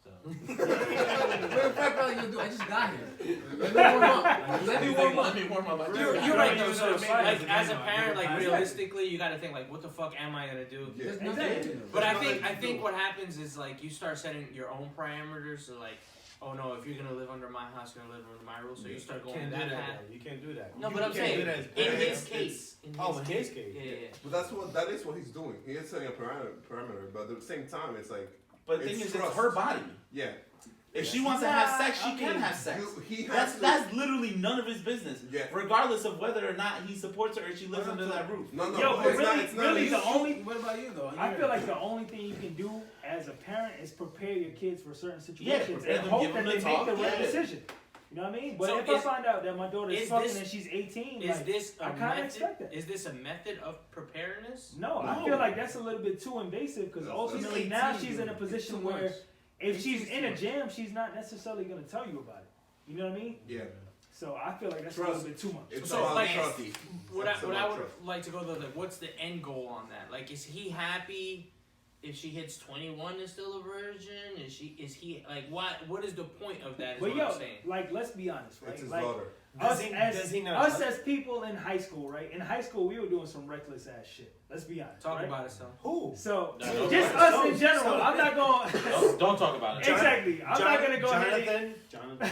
So. What probably gonna do? I just got here. Let me warm up. Let me warm up. Let me warm up. You're Yeah, right yeah, though. So yeah, like yeah, as a yeah, parent, like yeah. realistically, you got to think like, what the fuck am I gonna do? Yeah. There's nothing Exactly. to do. But I There's think nothing to do. what happens is like you start setting your own parameters. So like, oh no, if you're gonna live under my house, you're gonna live under my rules. So you start going Can't do that that. path. though. You can't do that. No, You but I'm can't saying do that as in parents. his case. Oh, in his case. Yeah. But that is what he's doing. He is setting a parameter, but at the same time, it's like, But the thing It's is, it's trust. her body. yeah, If she wants to have sex, she can have sex. he has That's literally none of his business. Yeah. Regardless of whether or not he supports her or she lives under that roof. No, Yo, but it's not. really, It's not. really, He's- the only What about you though? I feel like the only thing you can do as a parent is prepare your kids for certain Yeah, situations prepare and them, hope give that them they the make talk, the right yeah. decision. You know what I mean? But So if I is- find out that my daughter is is fucking this- and she's 18, Is like, this a I kinda method? expect that. Is this a method of preparedness? no, I feel like that's a little bit too invasive because That's- ultimately He's now 18, she's in a dude. position Too where much. if It's she's too in a much. jam, she's not necessarily going to tell you about it. You know what I mean? Yeah, So I feel like that's a Trust. little bit too much. it's So, about like, trust. What It's I about would trust. like to go though, like, what's the end goal on that? Like, is he happy if she hits 21 and still a virgin? Is he like what is the point of that? Is But what yo, I'm saying. like, let's be honest, right? It's his Like, daughter. Us, Does he not? as people in high school, right? In high school, we were doing some reckless ass shit. Let's be honest. Talk right? about it, son. Who? So, No, no, just no, us in general. I'm not going. Don't talk about it. Exactly. I'm not gonna go ahead. Jonathan.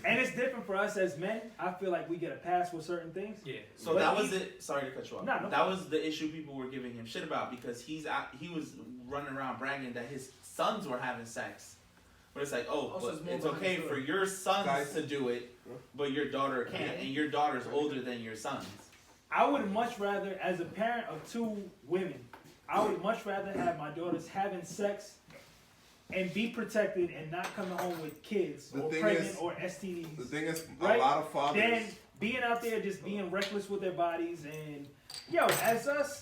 And it's different for us as men. I feel like we get a pass with certain things. Yeah. So But that he- was it. Sorry to cut you off. No, no that was the issue people were giving him shit about because he was running around bragging that his sons were having sex. But it's like, oh, Also, but it's more it's behind okay the for story. your sons Guys. to do it, but your daughter can't, and your daughter's older than your sons. I would much rather, as a parent of 2 women, I would much rather have my daughters having sex and be protected and not coming home with kids The or thing pregnant is- or The STDs. thing is, Right? a lot of fathers. Then being out there just being reckless with their bodies and yo, as us,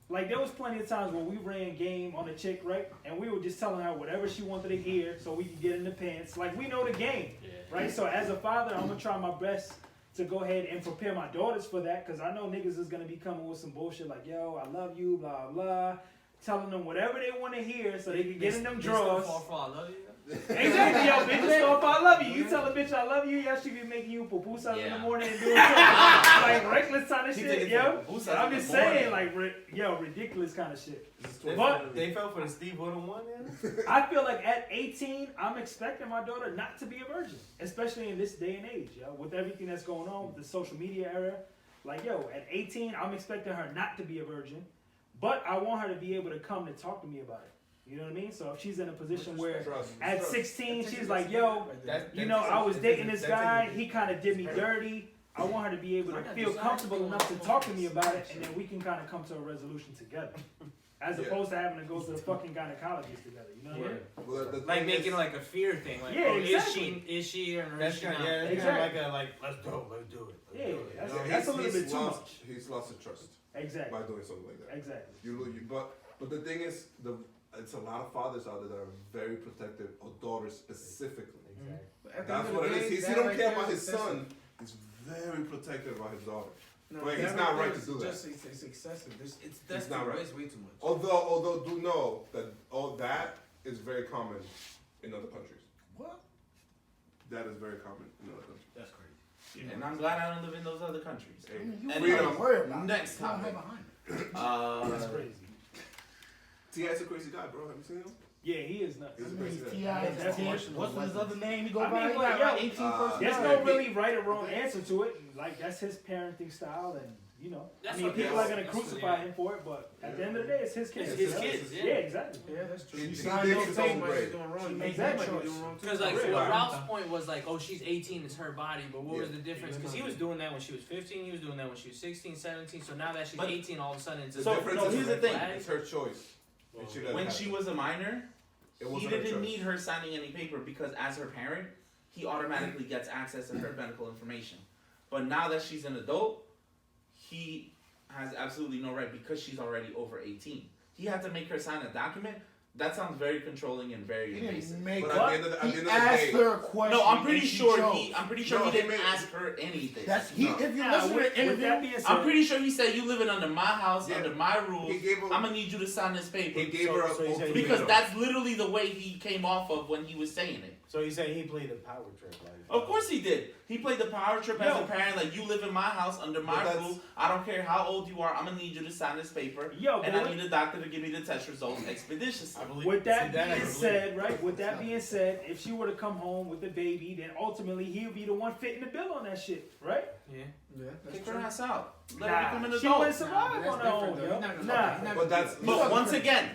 like there was plenty of times where we ran game on a chick, right? And we were just telling her whatever she wanted to hear so we could get in the pants. Like we know the game, right? So as a father, I'm gonna try my best to go ahead and prepare my daughters for that because I know niggas is gonna be coming with some bullshit like, yo, I love you, blah blah, telling them whatever they want to hear so they can get in them They still drawers. fall for I love you. Exactly, yo, bitches go if I love you. You tell a bitch I love you, y'all should be making you pupusas in Yeah. the morning and doing like reckless kind of She shit, taking yo. pupusas And I'm in the just saying, morning. like, ridiculous kind of shit. But they fell for the Steve Woodham one, then? I feel like at 18, I'm expecting my daughter not to be a virgin, especially in this day and age, yo, with everything that's going on with the social media era. Like, yo, at 18, I'm expecting her not to be a virgin, but I want her to be able to come to talk to me about it. You know what I mean? So if she's in a position where Trust. at Trust. 16, she's like, yo, you know, I was dating this guy. He kind of did me dirty. I want her to be able to feel comfortable enough to talk to me about it, and then we can kind of come to a resolution together. As opposed to having to go to the fucking gynecologist together, you know what I mean? Well, the Like thing making is- like a fear thing. Like, Yeah, oh, exactly. is she or is That's she kind not? of, yeah, Exactly. like let's do it. Let's do Yeah, it. that's, Yeah, that's a little bit too lost, much. He's lost the trust Exactly. by doing something like that. Exactly. But the thing is, it's a lot of fathers out there that are very protective of daughters specifically. Exactly. But at the That's end of what the it day, is. He that don't right care there about is his excessive. son. He's very protective about his daughter. No, But that he's not right there to do is that. Just, it's excessive. It's not right. It's way too much. Although do know that all that is very common in other countries. What? That is very common in other countries. That's crazy. And I'm glad I don't live in those other countries. Hey, You And don't freedom. worry about next it. You don't topic. have a hymen. That's crazy. T.I.'s a crazy guy, bro. Have you seen him? Yeah, he is nuts. He's a I crazy mean, guy. T.I. is That's 10. emotional. What's his other name? He go I by? mean, He like, got yo, 18 uh, personalities. There's no really right or wrong answer to it. Like, that's his parenting style, and you know, That's I mean, what- people yes, are gonna that's what crucify it him for it, but at the end of the day, it's his kids. It's his kids, Yeah, yeah. exactly. Yeah, that's true. He You did signed his no own paper, way. you're doing wrong. You Makes might that be choice. doing wrong too. Because like Real. what Ralph's point was like, oh, she's 18, it's her body. But what was Yeah. the difference? Because he was doing that when she was 15, he was doing that when she was 16, 17. So now that she's But- 18, all of a sudden it's The So, difference no, is here's the thing. It's her choice. And she let it When happen. she was a minor, It he wasn't her didn't choice. need her signing any paper because as her parent, he automatically gets access to her medical information. But now that she's an adult, he has absolutely no right because she's already over 18. He had to make her sign a document. That sounds very controlling and very He invasive. didn't make But up. at the end He of the asked day, her a question. No, I'm pretty and she sure chose. he No, he didn't he made- ask her anything. That's he. No. If you Nah, listen to the with that interview, being said, I'm pretty sure he said, "You living under my house, Yeah. under my rules. He gave her. I'm gonna need you to sign this paper." He gave So- her a so he said he Because ultimatum. that's literally the way he came off of when he was saying it. So you say he played a power trip, like? Of course he did. He played the power trip as a parent, like you live in my house under my But that's- rules. I don't care how old you are. I'm gonna need you to sign this paper, Yo, and but I need a doctor to give me the test results expeditiously. I believe. with that see, I being believe. said, right? With that being said, if she were to come home with the baby, then ultimately he'll be the one fitting the bill on that shit, right? yeah. Yeah, that's Kick true. her ass out. Let her become an She adult. wouldn't survive that's on her different, own, though. yo. He's not gonna- Nah. he's not But that's. But once again,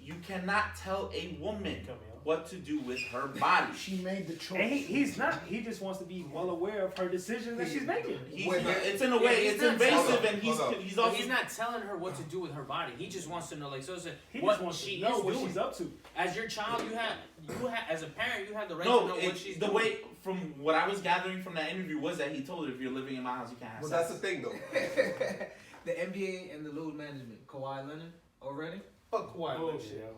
you cannot tell a woman Come here. what to do with her body. she made the choice. And he's not. He just wants to be well aware of her decisions that she's making. He's Wait, not, yeah. it's in a way, Yeah, it's he's not invasive, telling- and he's hold up. he's But also he's not telling her what to do with her body. He just wants to know, like Sosa, He what just wants she to know is what doing. she's up to. As your child, you have as a parent, you have the right to no. know what It's she's the doing. way from what I was gathering from that interview was that he told her, if you're living in my house, you can't have Well, sex. that's the thing, though. The NBA and the load management. Kawhi Leonard already. Fuck Kawhi Leonard, Bullshit. yo.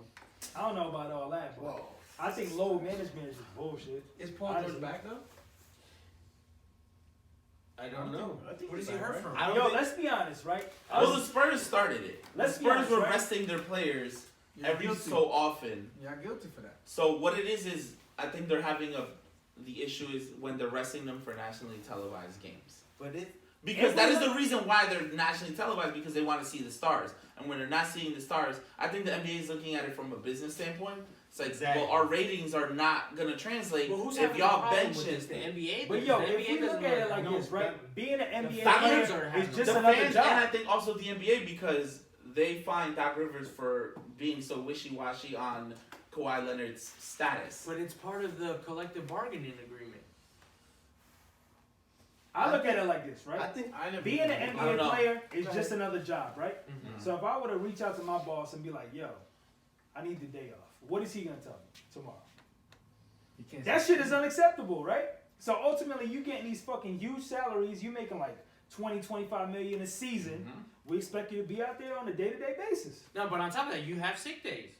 I don't know about all that, but Whoa. I think load management is just bullshit. Is Paul Honestly. George back though? I don't know. Where does he hurt from? I don't Yo, think- let's be honest, right? Well, the Spurs started it. Let's the be Spurs honest, were right? resting their players You're every guilty. so often. You're guilty for that. So what it is I think they're having the issue is when they're resting them for nationally televised games. But it. Because that is the reason why they're nationally televised, because they want to see the stars. And when they're not seeing the stars, I think the NBA is looking at it from a business standpoint. It's like, Exactly. well, our ratings are not going to translate Well, who's if having y'all a problem bench with this? it. The NBA? But Because yo, the if NBA we look doesn't at it work. like No, this, right? Being an NBA fans player are having is just The another fans, job. and I think also the NBA, because they find Doc Rivers for being so wishy-washy on Kawhi Leonard's status. But it's part of the collective bargaining agreement. I look at it like this, I right? think. I never. Being an I don't NBA know. player is Go just another job, right? Mm-hmm. So if I were to reach out to my boss and be like, yo, I need the day off, what is he gonna tell me tomorrow? You can't. That shit is unacceptable, right? So ultimately, you getting these fucking huge salaries, you making like 20, 25 million a season. Mhm. We expect you to be out there on a day-to-day basis. No, but on top of that, you have sick days.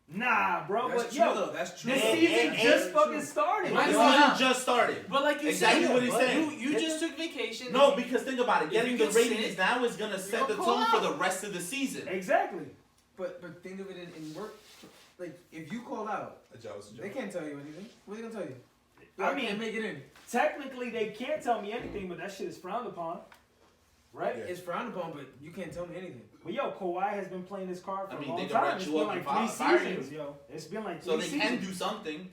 Nah, bro, That's but true yo, though. That's true. this Hey, season hey, just hey. fucking started. The Why yo. season just started. But like you Exactly said, what he's saying. You just took vacation. No, because think about it. If Getting you the get ratings sick, now is gonna set the you'll tone call for out. the rest of the season. Exactly. But think of it in work. Like if you call out, A job is a they job. can't tell you anything. What are they gonna tell you? I I mean- can't make it in. Technically, they can't tell me anything, but that shit is frowned upon, right? Yeah. It's frowned upon, but you can't tell me anything. But yo, Kawhi has been playing this card for I mean, a long they can time. write It's you been up like and 3 fire you. seasons, yo. It's been like 3 So they seasons. can do something.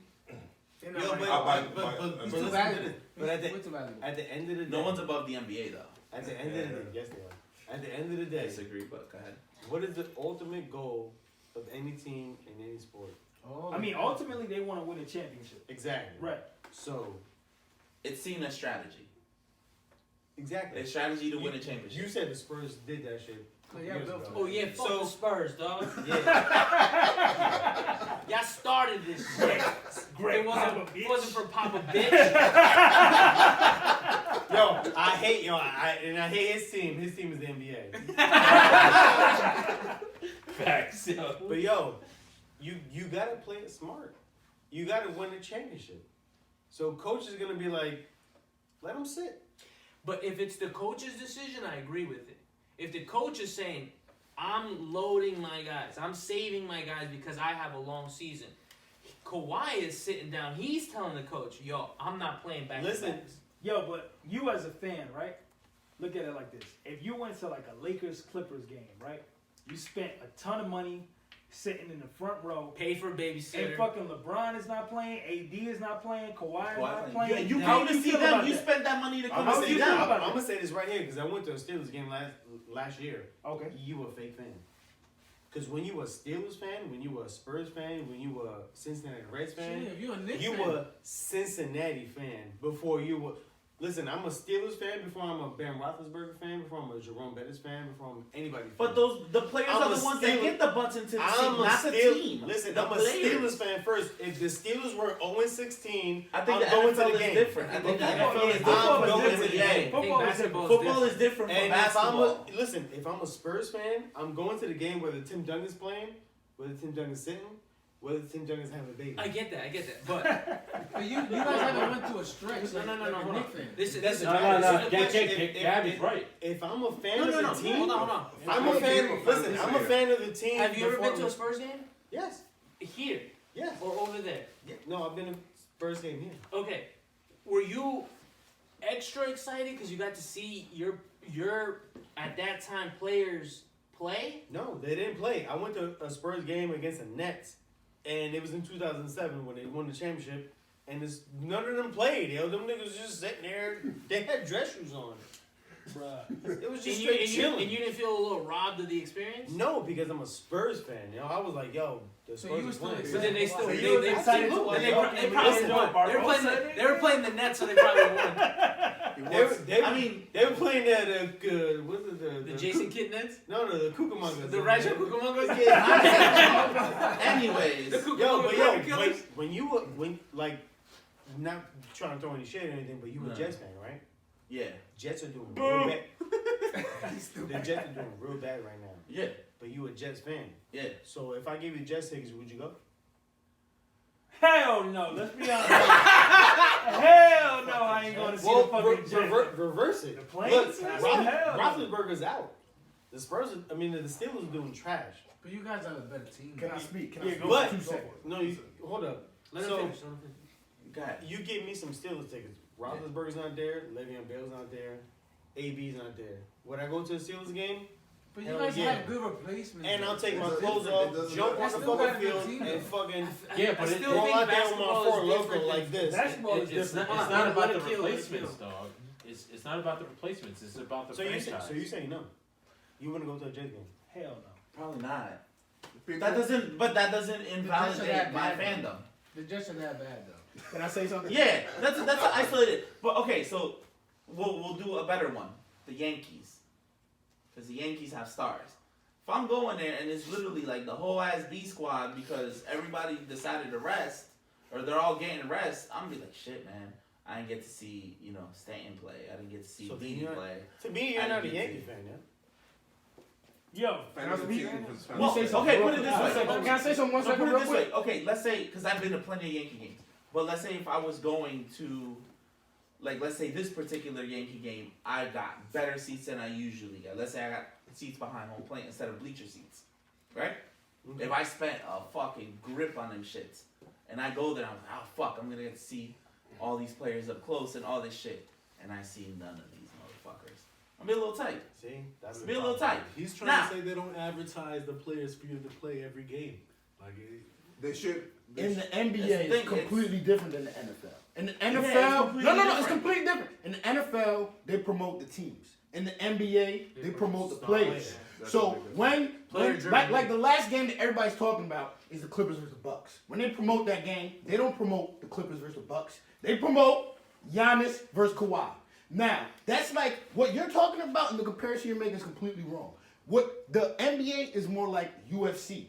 They're Yo, not but, right. I'll buy- but, buy- but, He's but He's too listen to valuable. this. But at Way the, too valuable. at the end of the day. No one's above the NBA though. At the end of the day. Yes, they are. At the end of the I day. disagree, but go ahead. What is the ultimate goal of any team in any sport? Oh, I mean, ultimately, they want to win a championship. Exactly. Right. So, It's seen as strategy. Exactly. Their strategy to win a championship. You said the Spurs did that shit. Years ago. Oh yeah, fuck the Spurs, dog. Yeah. Y'all started this shit. Great It Papa wasn't for Papa Bitch. Yo, I hate I hate his team. His team is the NBA. Facts. Yo. But yo, you gotta play it smart. You gotta win a championship. So coach is gonna be like, let him sit. But if it's the coach's decision, I agree with it. If the coach is saying, I'm loading my guys, I'm saving my guys because I have a long season. Kawhi is sitting down. He's telling the coach, yo, I'm not playing back. Listen. Yo, but you as a fan, right? Look at it like this. If you went to like a Lakers-Clippers game, right? You spent a ton of money sitting in the front row. Pay for a babysitter. And fucking LeBron is not playing, AD is not playing, Kawhi is not playing. You How came to you see feel them. about You that? spent that money to come I'm to see them. gonna say this right here because I went to a Steelers game last year. Okay. You were a fake fan. Because when you were a Steelers fan, when you were a Spurs fan, when you were a Cincinnati Reds fan, Shit, you a Knicks you fan. were a Cincinnati fan before you were. Listen, I'm a Steelers fan before I'm a Ben Roethlisberger fan, before I'm a Jerome Bettis fan, before I'm anybody fan. But the players I'm are a the ones that Steelers- get the butts into the I'm seat, a not the Steel- team. Listen, The I'm a players. Steelers fan first. If the Steelers were 0-16, I think I'm the going NFL to the is game. different. I think the NFL is different. I'm from going the to the NBA. game. Football is different from And basketball. if I'm a Spurs fan, I'm going to the game whether Tim Duncan's playing, whether Tim Duncan's sitting, whether Tim Duncan's having a baby. I get that. But But you guys haven't went to a stretch. No, like, no, like a hold on. Knicks fan. This is That's this the is No, this is no, the Gab- question. Gabby's right. If I'm a fan No, of no, the no. team, Hold on. I'm a fan. Listen, I'm a fan of the team. Have you ever before been to a Spurs game? Yes, Here yes. or over there? Yeah. No, I've been to Spurs game here. Okay. Were you extra excited because you got to see your at that time players play? No, they didn't play. I went to a Spurs game against the Nets, and it was in 2007 when they won the championship. And none of them played. Yo, them niggas just sitting there. They had dress shoes on. Bruh. It was just And straight chilling. you didn't feel a little robbed of the experience? No, because I'm a Spurs fan. Yo, I was like, yo, the So Spurs you are were still playing. excited. But then they still So they you were excited to watch they the probably game? won. Listen, They were playing the Nets, so they probably won. They were playing the what's it, The Jason Kidd Nets, no, the Cucamongas. the Raja Cucamongas. Anyways, The when you were not trying to throw any shade or anything, but you were a No. Jets fan, right? yeah, Jets are doing real bad. The Jets are doing real bad right now. yeah, But you a Jets fan. yeah. So if I gave you Jets tickets, would you go? Hell no, let's be honest. Hell no, I ain't going to see the fucking Jets. Reverse it. The Plains? Look, Hell no. Roethlisberger's out. The Spurs, the Steelers are doing trash. But you guys are a better team. Can I speak? Can I Yeah, speak? go But 2 seconds. no, hold up. Let him So- finish. God, You give me some Steelers tickets. Roethlisberger's not there. Le'Veon Bell's not there. AB's not there. Would I go to a Steelers game? But you Hell guys yeah. have good replacements. And I'll take my It clothes doesn't- off, it doesn't jump on matter. the Still fucking got a good field, team, and though. fucking Yeah, but I it- still roll think out there with my basketball Four is Loko different like this. Basketball is It's different. not, Hold it's on, not let about it the kill, let it replacements, kill. dog. It's not about the replacements. It's about the So you franchise. say no? You want to go to a Jets game? Hell no. probably not. People- That doesn't that invalidate my bad. fandom. The Jets are that bad though. Can I say something? Yeah, that's an isolated. But okay, so we'll do a better one. The Yankees, because the Yankees have stars. If I'm going there and it's literally like the whole ass B squad because everybody decided to rest or they're all getting rest, I'm gonna be like, shit, man. I didn't get to see Stanton play. I didn't get to see So then Didi you're- play. To me, you're I not a didn't get Yankee to. fan, yeah? Yo, Fan of the team versus fan Well, of the team. okay, put it this way. Can I say something one So second put it real this quick? way. Okay, let's say, because I've been to plenty of Yankee games, but let's say if I was going to, let's say this particular Yankee game, I got better seats than I usually get. Let's say I got seats behind home plate instead of bleacher seats, right? Okay. If I spent a fucking grip on them shits, and I go there, I'm like, oh fuck, I'm gonna get to see all these players up close and all this shit, and I see none of these motherfuckers. I'm be a little tight. See? That's the Be a little problem. tight. He's trying Now- to say they don't advertise the players for you to play every game. Like, They should. In the That's NBA, the it's thing, completely different than the NFL. In the it's NFL, completely it's different. completely different. In the NFL, they promote the teams. In the NBA, they promote the players. That's So a big difference. when Player-driven. like the last game that everybody's talking about is the Clippers versus the Bucks. When they promote that game, they don't promote the Clippers versus the Bucks. They promote Giannis versus Kawhi. Now, that's like what you're talking about, and the comparison you're making is completely wrong. What the NBA is more like UFC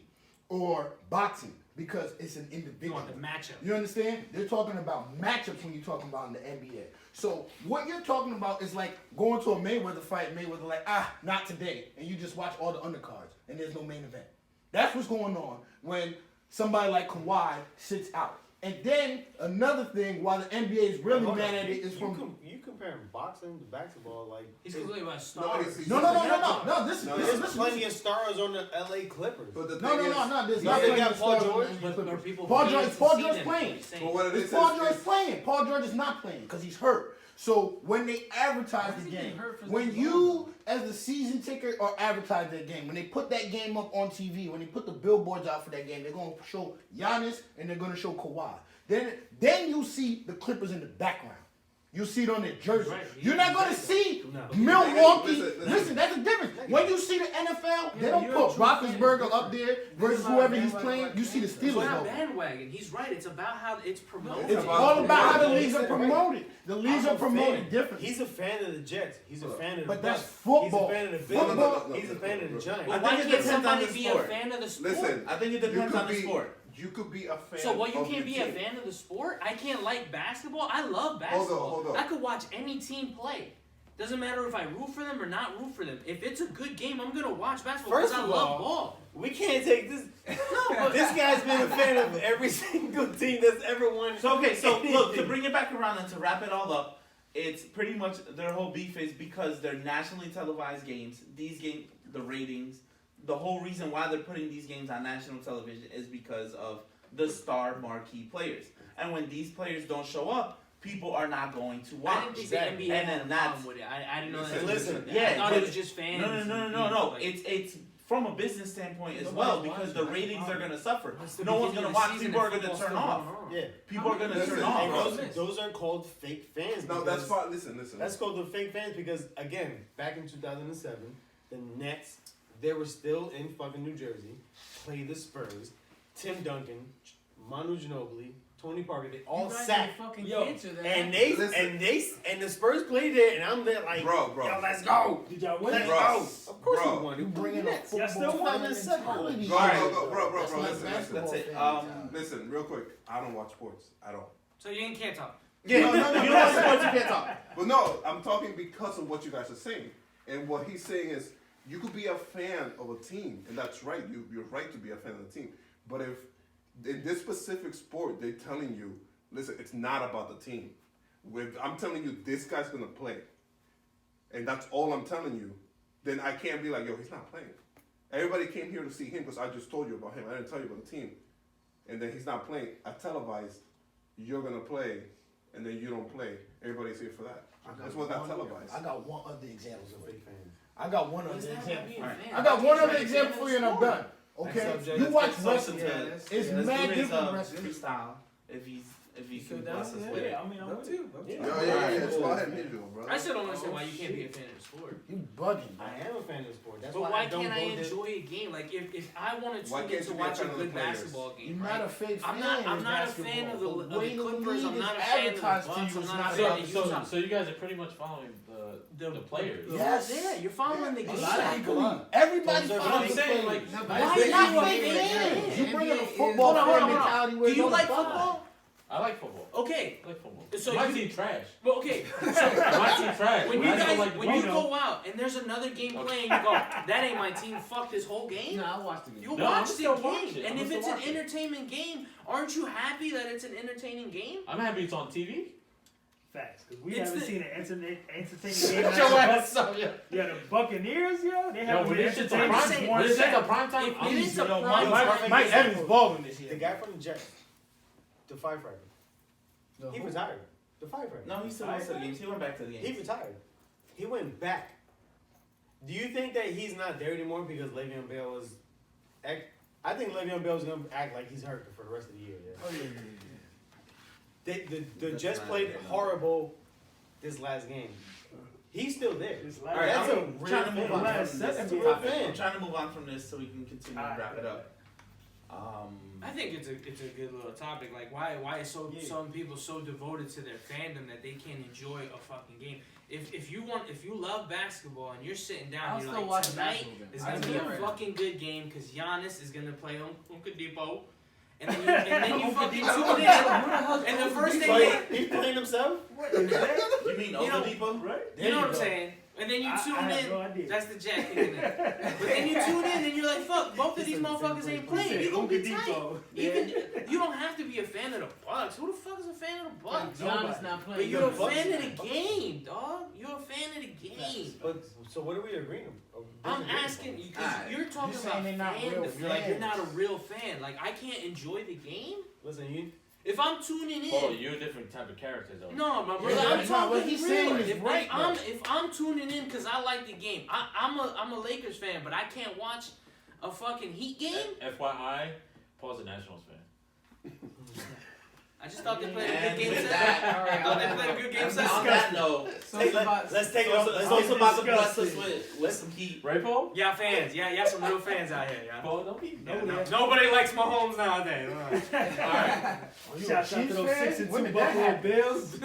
or boxing because it's an You individual. want the matchup. You understand? They're talking about matchups when you're talking about in the NBA. So what you're talking about is like going to a Mayweather fight, Mayweather like, not today, and you just watch all the undercards, and there's no main event. That's what's going on when somebody like Kawhi sits out. And then another thing, while the NBA is really mad at it, is from you comparing boxing to basketball like He's completely about stars. no. This there's plenty of stars on the LA Clippers. But the No. There's not they plenty got of Paul stars on George, the But Clippers. are people Paul paying George, to Paul see George them playing. play? But what it Is is Paul is- George playing? Paul George is not playing because he's hurt. So when they advertise the game, when you as the season ticker are advertise that game, when they put that game up on TV, when they put the billboards out for that game, they're gonna show Giannis and they're gonna show Kawhi. Then you see the Clippers in the background. You see it on their jersey. Right. You're not gonna see No. Milwaukee. Listen. Listen, that's the difference. When you see the NFL, they don't put Roethlisberger up there versus whoever he's playing. You see the It's Steelers not logo. bandwagon. He's right. It's about how it's promoted. It's all about how the leagues are promoted. The leagues are promoted differently. He's a fan of the Jets. He's a fan of the But that's Bucks. football. He's a fan of the Football- Bills. He's a fan of the Giants. I Why think it can't depends on somebody the be a sport. fan of the sport? Listen, I think it you depends could on the be- sport. You could be a fan. So what? You of can't your be a team. fan of the sport? I can't like basketball. I love basketball. Hold on. I could watch any team play. Doesn't matter if I root for them or not root for them. If it's a good game, I'm gonna watch basketball because First I of love all, ball. We can't take this. No, but This guy's been a fan of every single team that's ever won. So okay, so look, to anything. bring it back around and to wrap it all up, it's pretty much their whole beef is because they're nationally televised games. These games, the ratings, the whole reason why they're putting these games on national television is because of the star marquee players. And when these players don't show up, people are not going to watch. I didn't think the Exactly. NBA And had then a that's problem with it. I didn't know that. Listen, yeah, I thought but- it was just fans. No. Like, It's from a business standpoint as Nobody's well because watching. the That's the ratings are problem. going to suffer. it's the No one's beginning going to of the watch. season People are and going to football's turn still off. going on. Yeah. People are going to Listen, turn And off. those are called fake fans. No, because- that's fine. Listen. That's called the fake fans because, again, back in 2007, the Nets, they were still in fucking New Jersey, played the Spurs, Tim Duncan, Manu Ginobili, Tony Parker, they all sat. And the Spurs played there, and I'm there like, Bro. yo, let's go. Did y'all win? Let's Bro. go. Of course Bro. we won. You bringing up Y'all still football won fan this mentality. Bro, Alright. That's like listen. basketball That's it. fan Listen, real quick. I don't watch sports at all. So you can't talk. Yeah, No. you know what sports you can't talk. But no, I'm talking because of what you guys are saying. And what he's saying is, you could be a fan of a team, and that's right. You're right to be a fan of the team. But if in this specific sport, they're telling you, listen, it's not about the team. I'm telling you, this guy's gonna play, and that's all I'm telling you. Then I can't be like, yo, he's not playing. Everybody came here to see him because I just told you about him. I didn't tell you about the team. And then he's not playing. I televised, you're gonna play, and then you don't play. Everybody's here for that. That's what got televised. I got one other example. Fake fans. I got one What other does that have to example. be a fan? I got one other Right. example for you and I'm done. Okay? subject. You watch Let's wrestling. get to it. It's Let's mad do his, different wrestling. freestyle if he feel can down? bless us with it. Yeah, I mean, I'm with you. It's go ahead and hit you, bro. I still don't understand why you can't be a fan of the sport. You bugging, bro. I am a fan of the sport. That's But why why I don't can't I go to- enjoy a game? Like if I want to Why tune can't in to you be a watch a fan of the good players? basketball game, You're right? not a fake fan. I'm not in a fan of the basketball. The way the Clippers. league I'm is not a fan of the advertised to Bucks. you I'm is not a not fan of about the the Utah. So you guys are pretty much following the players. Yes. Yeah, you're following the A game. lot of people are. Everybody Those are follows I'm the saying, players. like, Why why is not that fake fake fans? fans? You bring up a NBA football Hold on, fan hold on. mentality where Do you it's like fine. football? I like football. Okay. I like football. So my you- team trash. Well, okay. My team trash. When but you I just guys, don't like the when you ball. go out and there's another game playing, you go, that ain't my team. Fuck this whole game. No, I watched the game. You No, watch I'm the still game, watching. and I'm if still it's an watching. entertainment game, aren't you happy that it's an entertaining game? I'm happy it's on TV. Facts, because we It's haven't the- seen an entertaining game. Shut your ass up, Yeah, the Buccaneers, yo, they Yo, haven't when been this shit's a entertaining prime, since saying- one when this shit's a second. prime time, If I'm it is a Yo, prime Mike Evans balling this The year. guy from the Jets, the firefighter, he retired. The firefighter. No, he still went to the games. He went back to the games. He retired. He went back. Do you think that he's not there anymore because Le'Veon Bell was? I think Le'Veon Bell's gonna act like he's hurt for the rest of the year. Yeah. Oh yeah. The Jets played horrible this last game. He's still there. This All last- right, That's I'm a real trying to move fan. on Last from this second, real topic. fan. I'm trying to move on from this so we can continue and wrap it up. I think it's a good little topic. Like why is some people so devoted to their fandom that they can't enjoy a fucking game? If you love basketball and you're sitting down, you're like, tonight is gonna be a fucking good game because Giannis is gonna play Oladipo. And then you fucking tune in, and the first thing he's playing himself. You mean Oladipo? Right? You know what I'm saying? And then you tune in. No idea. That's the Jack kicking in. But then you tune in and you're like, fuck, both of these motherfuckers ain't playing. You're gonna be tight. Even you don't have to be a fan of the Bucks. Who the fuck is a fan of the Bucks? Giannis not playing. But you're a fan of the game, dog. You're a fan of the game. But so what are we agreeing on? I'm asking you because you're talking about fandom. You're like, you're not a real fan. Like, I can't enjoy the game. Listen, If I'm tuning in. Oh, you're a different type of character, though. No, my brother, I'm talking what he's saying is right. If I'm tuning in because I like the game, I'm a Lakers fan, but I can't watch a fucking Heat game. FYI, Paul's a Nationals fan. I just thought they played a And good game with set. that, I thought they played a good game set. On that note, let's take it. Sosa about to bless us with some heat. Right, Paul? Y'all fans, y'all some real fans out here, y'all. Paul, don't be. Nobody likes Mahomes nowadays. All right. Shout out to those 6-2 Buffalo Bills.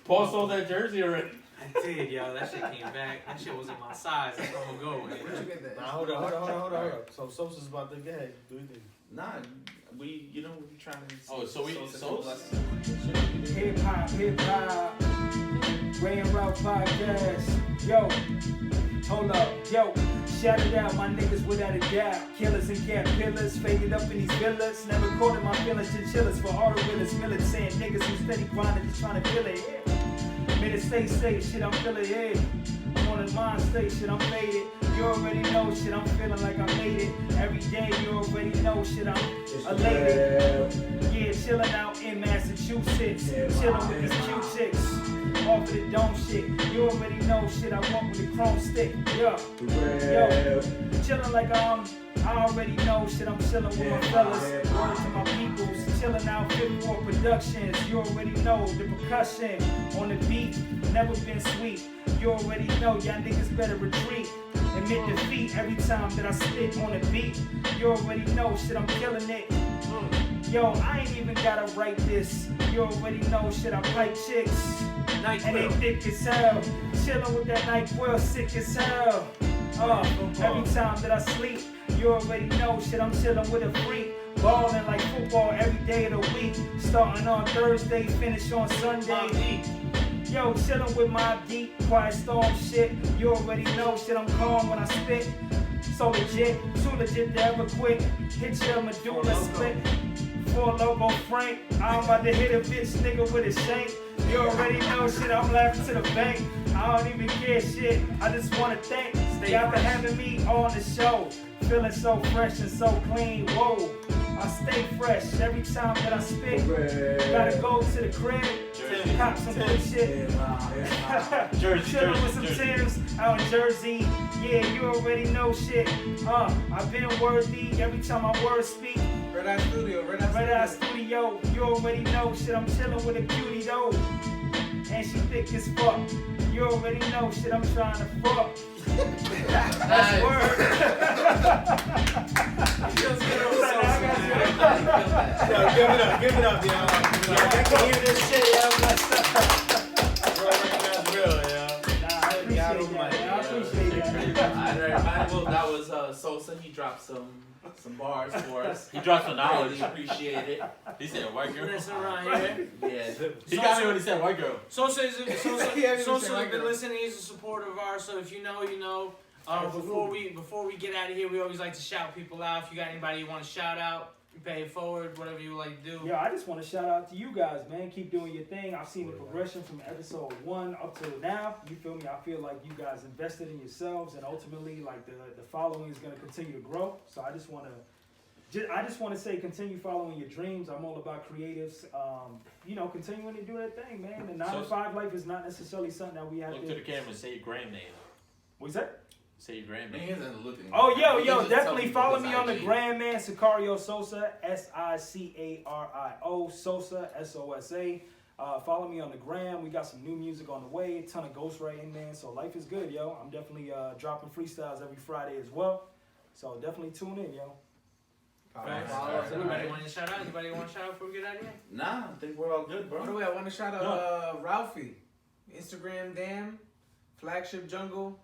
Paul sold that jersey already. I did, yo. That shit came back. That shit wasn't my size. That's where I'm gonna go with it. Where'd you get that? Nah, hold on. So Sosa's about to go ahead. Do your thing. Nah, we trying to. Oh, so we Hip hop, Ray and Ralph podcast. Yo, hold up, yo. Shout it out, my niggas without a doubt. Killers and cat pillars, faded up in these villas. Never caught in my feelings, chinchillas for all the realest millets. Saying niggas who steady grinding, just trying to feel it. Yeah. Made it stay, shit, I'm feeling it. I'm on the mind state, shit, I'm faded. You already know, shit, I'm feeling like I made it. Every day, you already know, shit, I'm elated. Yeah, chilling out in Massachusetts. Chilling with these cute chicks. Off of the dome shit. You already know, shit, I walk with a chrome stick. Yeah. Yo, chilling like I already know, shit, I'm chilling with my fellas. Word to my peoples. Chilling out 54 Productions. You already know the percussion on the beat. Never been sweet. You already know, y'all niggas better retreat. Admit defeat every time that I spit on the beat. You already know, shit, I'm killing it. Yo, I ain't even gotta write this. You already know, shit, I pipe chicks. And they thick as hell. Chillin' with that NyQuil, sick as hell. Every time that I sleep, you already know, shit, I'm chillin' with a freak. Ballin' like football every day of the week. Starting on Thursday, finish on Sunday. Yo, chillin' with my deep, quiet storm shit. You already know, shit, I'm calm when I spit. So legit, too legit to ever quit. Hit your medulla split. For Logo Frank, I'm about to hit a bitch nigga with a shank. You already know, shit, I'm laughing to the bank. I don't even care, shit, I just wanna thank y'all for having me on the show. Feeling so fresh and so clean, whoa. I stay fresh every time that I spit. Gotta go to the crib, cop some good shit. Chillin' with some Timbs out in Jersey. Yeah, you already know shit. I've been worthy every time I word speak. Red Eye Studio, Red Eye Studio. You already know shit. I'm chillin' with a cutie though, and she thick as fuck. You already know shit. I'm trying to fuck. That's word. Yo, give it up, y'all. I can hear this shit, yo. That's real, yo. I appreciate that. Alright, that was Sosa. He dropped some bars for us. He dropped some knowledge. Really appreciate it. He said white girl. Listen around here. Yeah. He got me when he said white girl. Sosa's been listening. He's a supporter of ours. So if you know, you know. Before we get out of here, we always like to shout people out. If you got anybody you want to shout out, pay it forward, whatever you like to do. Yo, I just want to shout out to you guys, man. Keep doing your thing. I've seen the progression from episode 1 up till now. You feel me? I feel like you guys invested in yourselves, and ultimately, like the following is going to continue to grow. So I just want to say, continue following your dreams. I'm all about creatives. Continuing to do that thing, man. The 9 to 5 life is not necessarily something that we have Look to the camera and say your grand name. What's that? Say your grand name. He isn't looking. Oh, yo, definitely follow me on the gram, man. Sicario Sosa, Sicario Sosa, Sosa. Follow me on the gram. We got some new music on the way. A ton of ghostwriting, man. So life is good, yo. I'm definitely dropping freestyles every Friday as well. So definitely tune in, yo. Follow us. Anybody want to shout out? Anybody want to shout out before we get out of here? Nah, I think we're all good, By the bro. way, I want to shout out Ralphie, Instagram Damn, Flagship Jungle.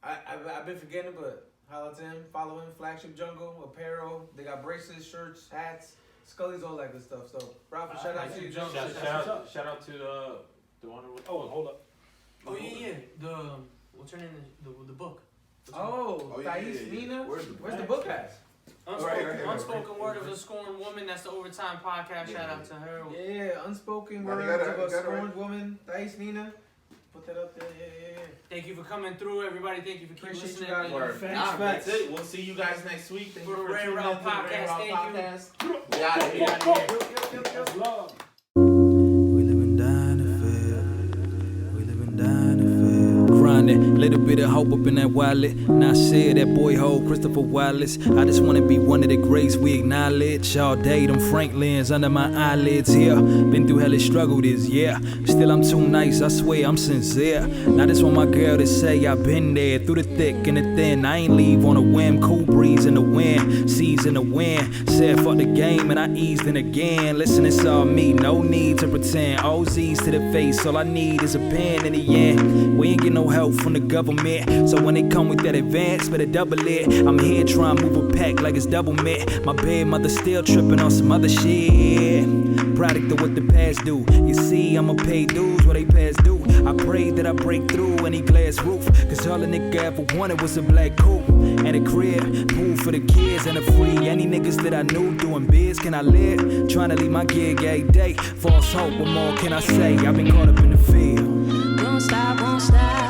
I've been forgetting, but holla to him. Follow him, Flagship Jungle, apparel. They got bracelets, shirts, hats, Scully's, all that good stuff. So Ralphie, shout out to you. Shout out to the one who. Oh, hold up. Oh yeah. What's her name? The book. Oh, yeah, Thais yeah. Nina. Where's the book at? Unspoken Word of a Scorned Woman. That's the Overtime Podcast. Shout out to her. Yeah, Unspoken Man, Words you of a gotta Scorned Woman. Thais Nina. Put that up there. Yeah. Thank you for coming through, everybody. Thank you for keeping Appreciate listening. you guys. Word. Facts. That's it. We'll see you guys next week. Thank For you the Ray tuning Ralph in to the Ray Podcast, Ralph thank you. Podcast. We out of here. That's love. We live and die in the field. We live and die in the field. Grinding, little bit of hope up in that wallet. Now I said that boy ho, Christopher Wallace. I just wanna be one of the greats we acknowledge. All day, them Franklins under my eyelids here. Been through hellish struggle this year. Still I'm too nice, I swear I'm sincere. Now just want my girl to say I've been there. Through the thick and the thin, I ain't leave on a whim. Cool breeze in the wind, seas in the wind. Said fuck the game and I eased in again. Listen, it's all me, no need to pretend. OZs to the face, all I need is a pen in the end. We ain't get no help from the government, so when they come with that advance, better double it. I'm here trying to move a pack like it's double mint. My bad mother still tripping on some other shit. Product of what the past do. You see, I'ma pay dues what they past due. I pray that I break through any glass roof, cause all a nigga ever wanted was a black coupe and a crib, pool for the kids and a free. Any niggas that I knew doing biz, can I live? Trying to leave my gig every day. False hope, what more can I say? I've been caught up in the field. Won't stop, won't stop.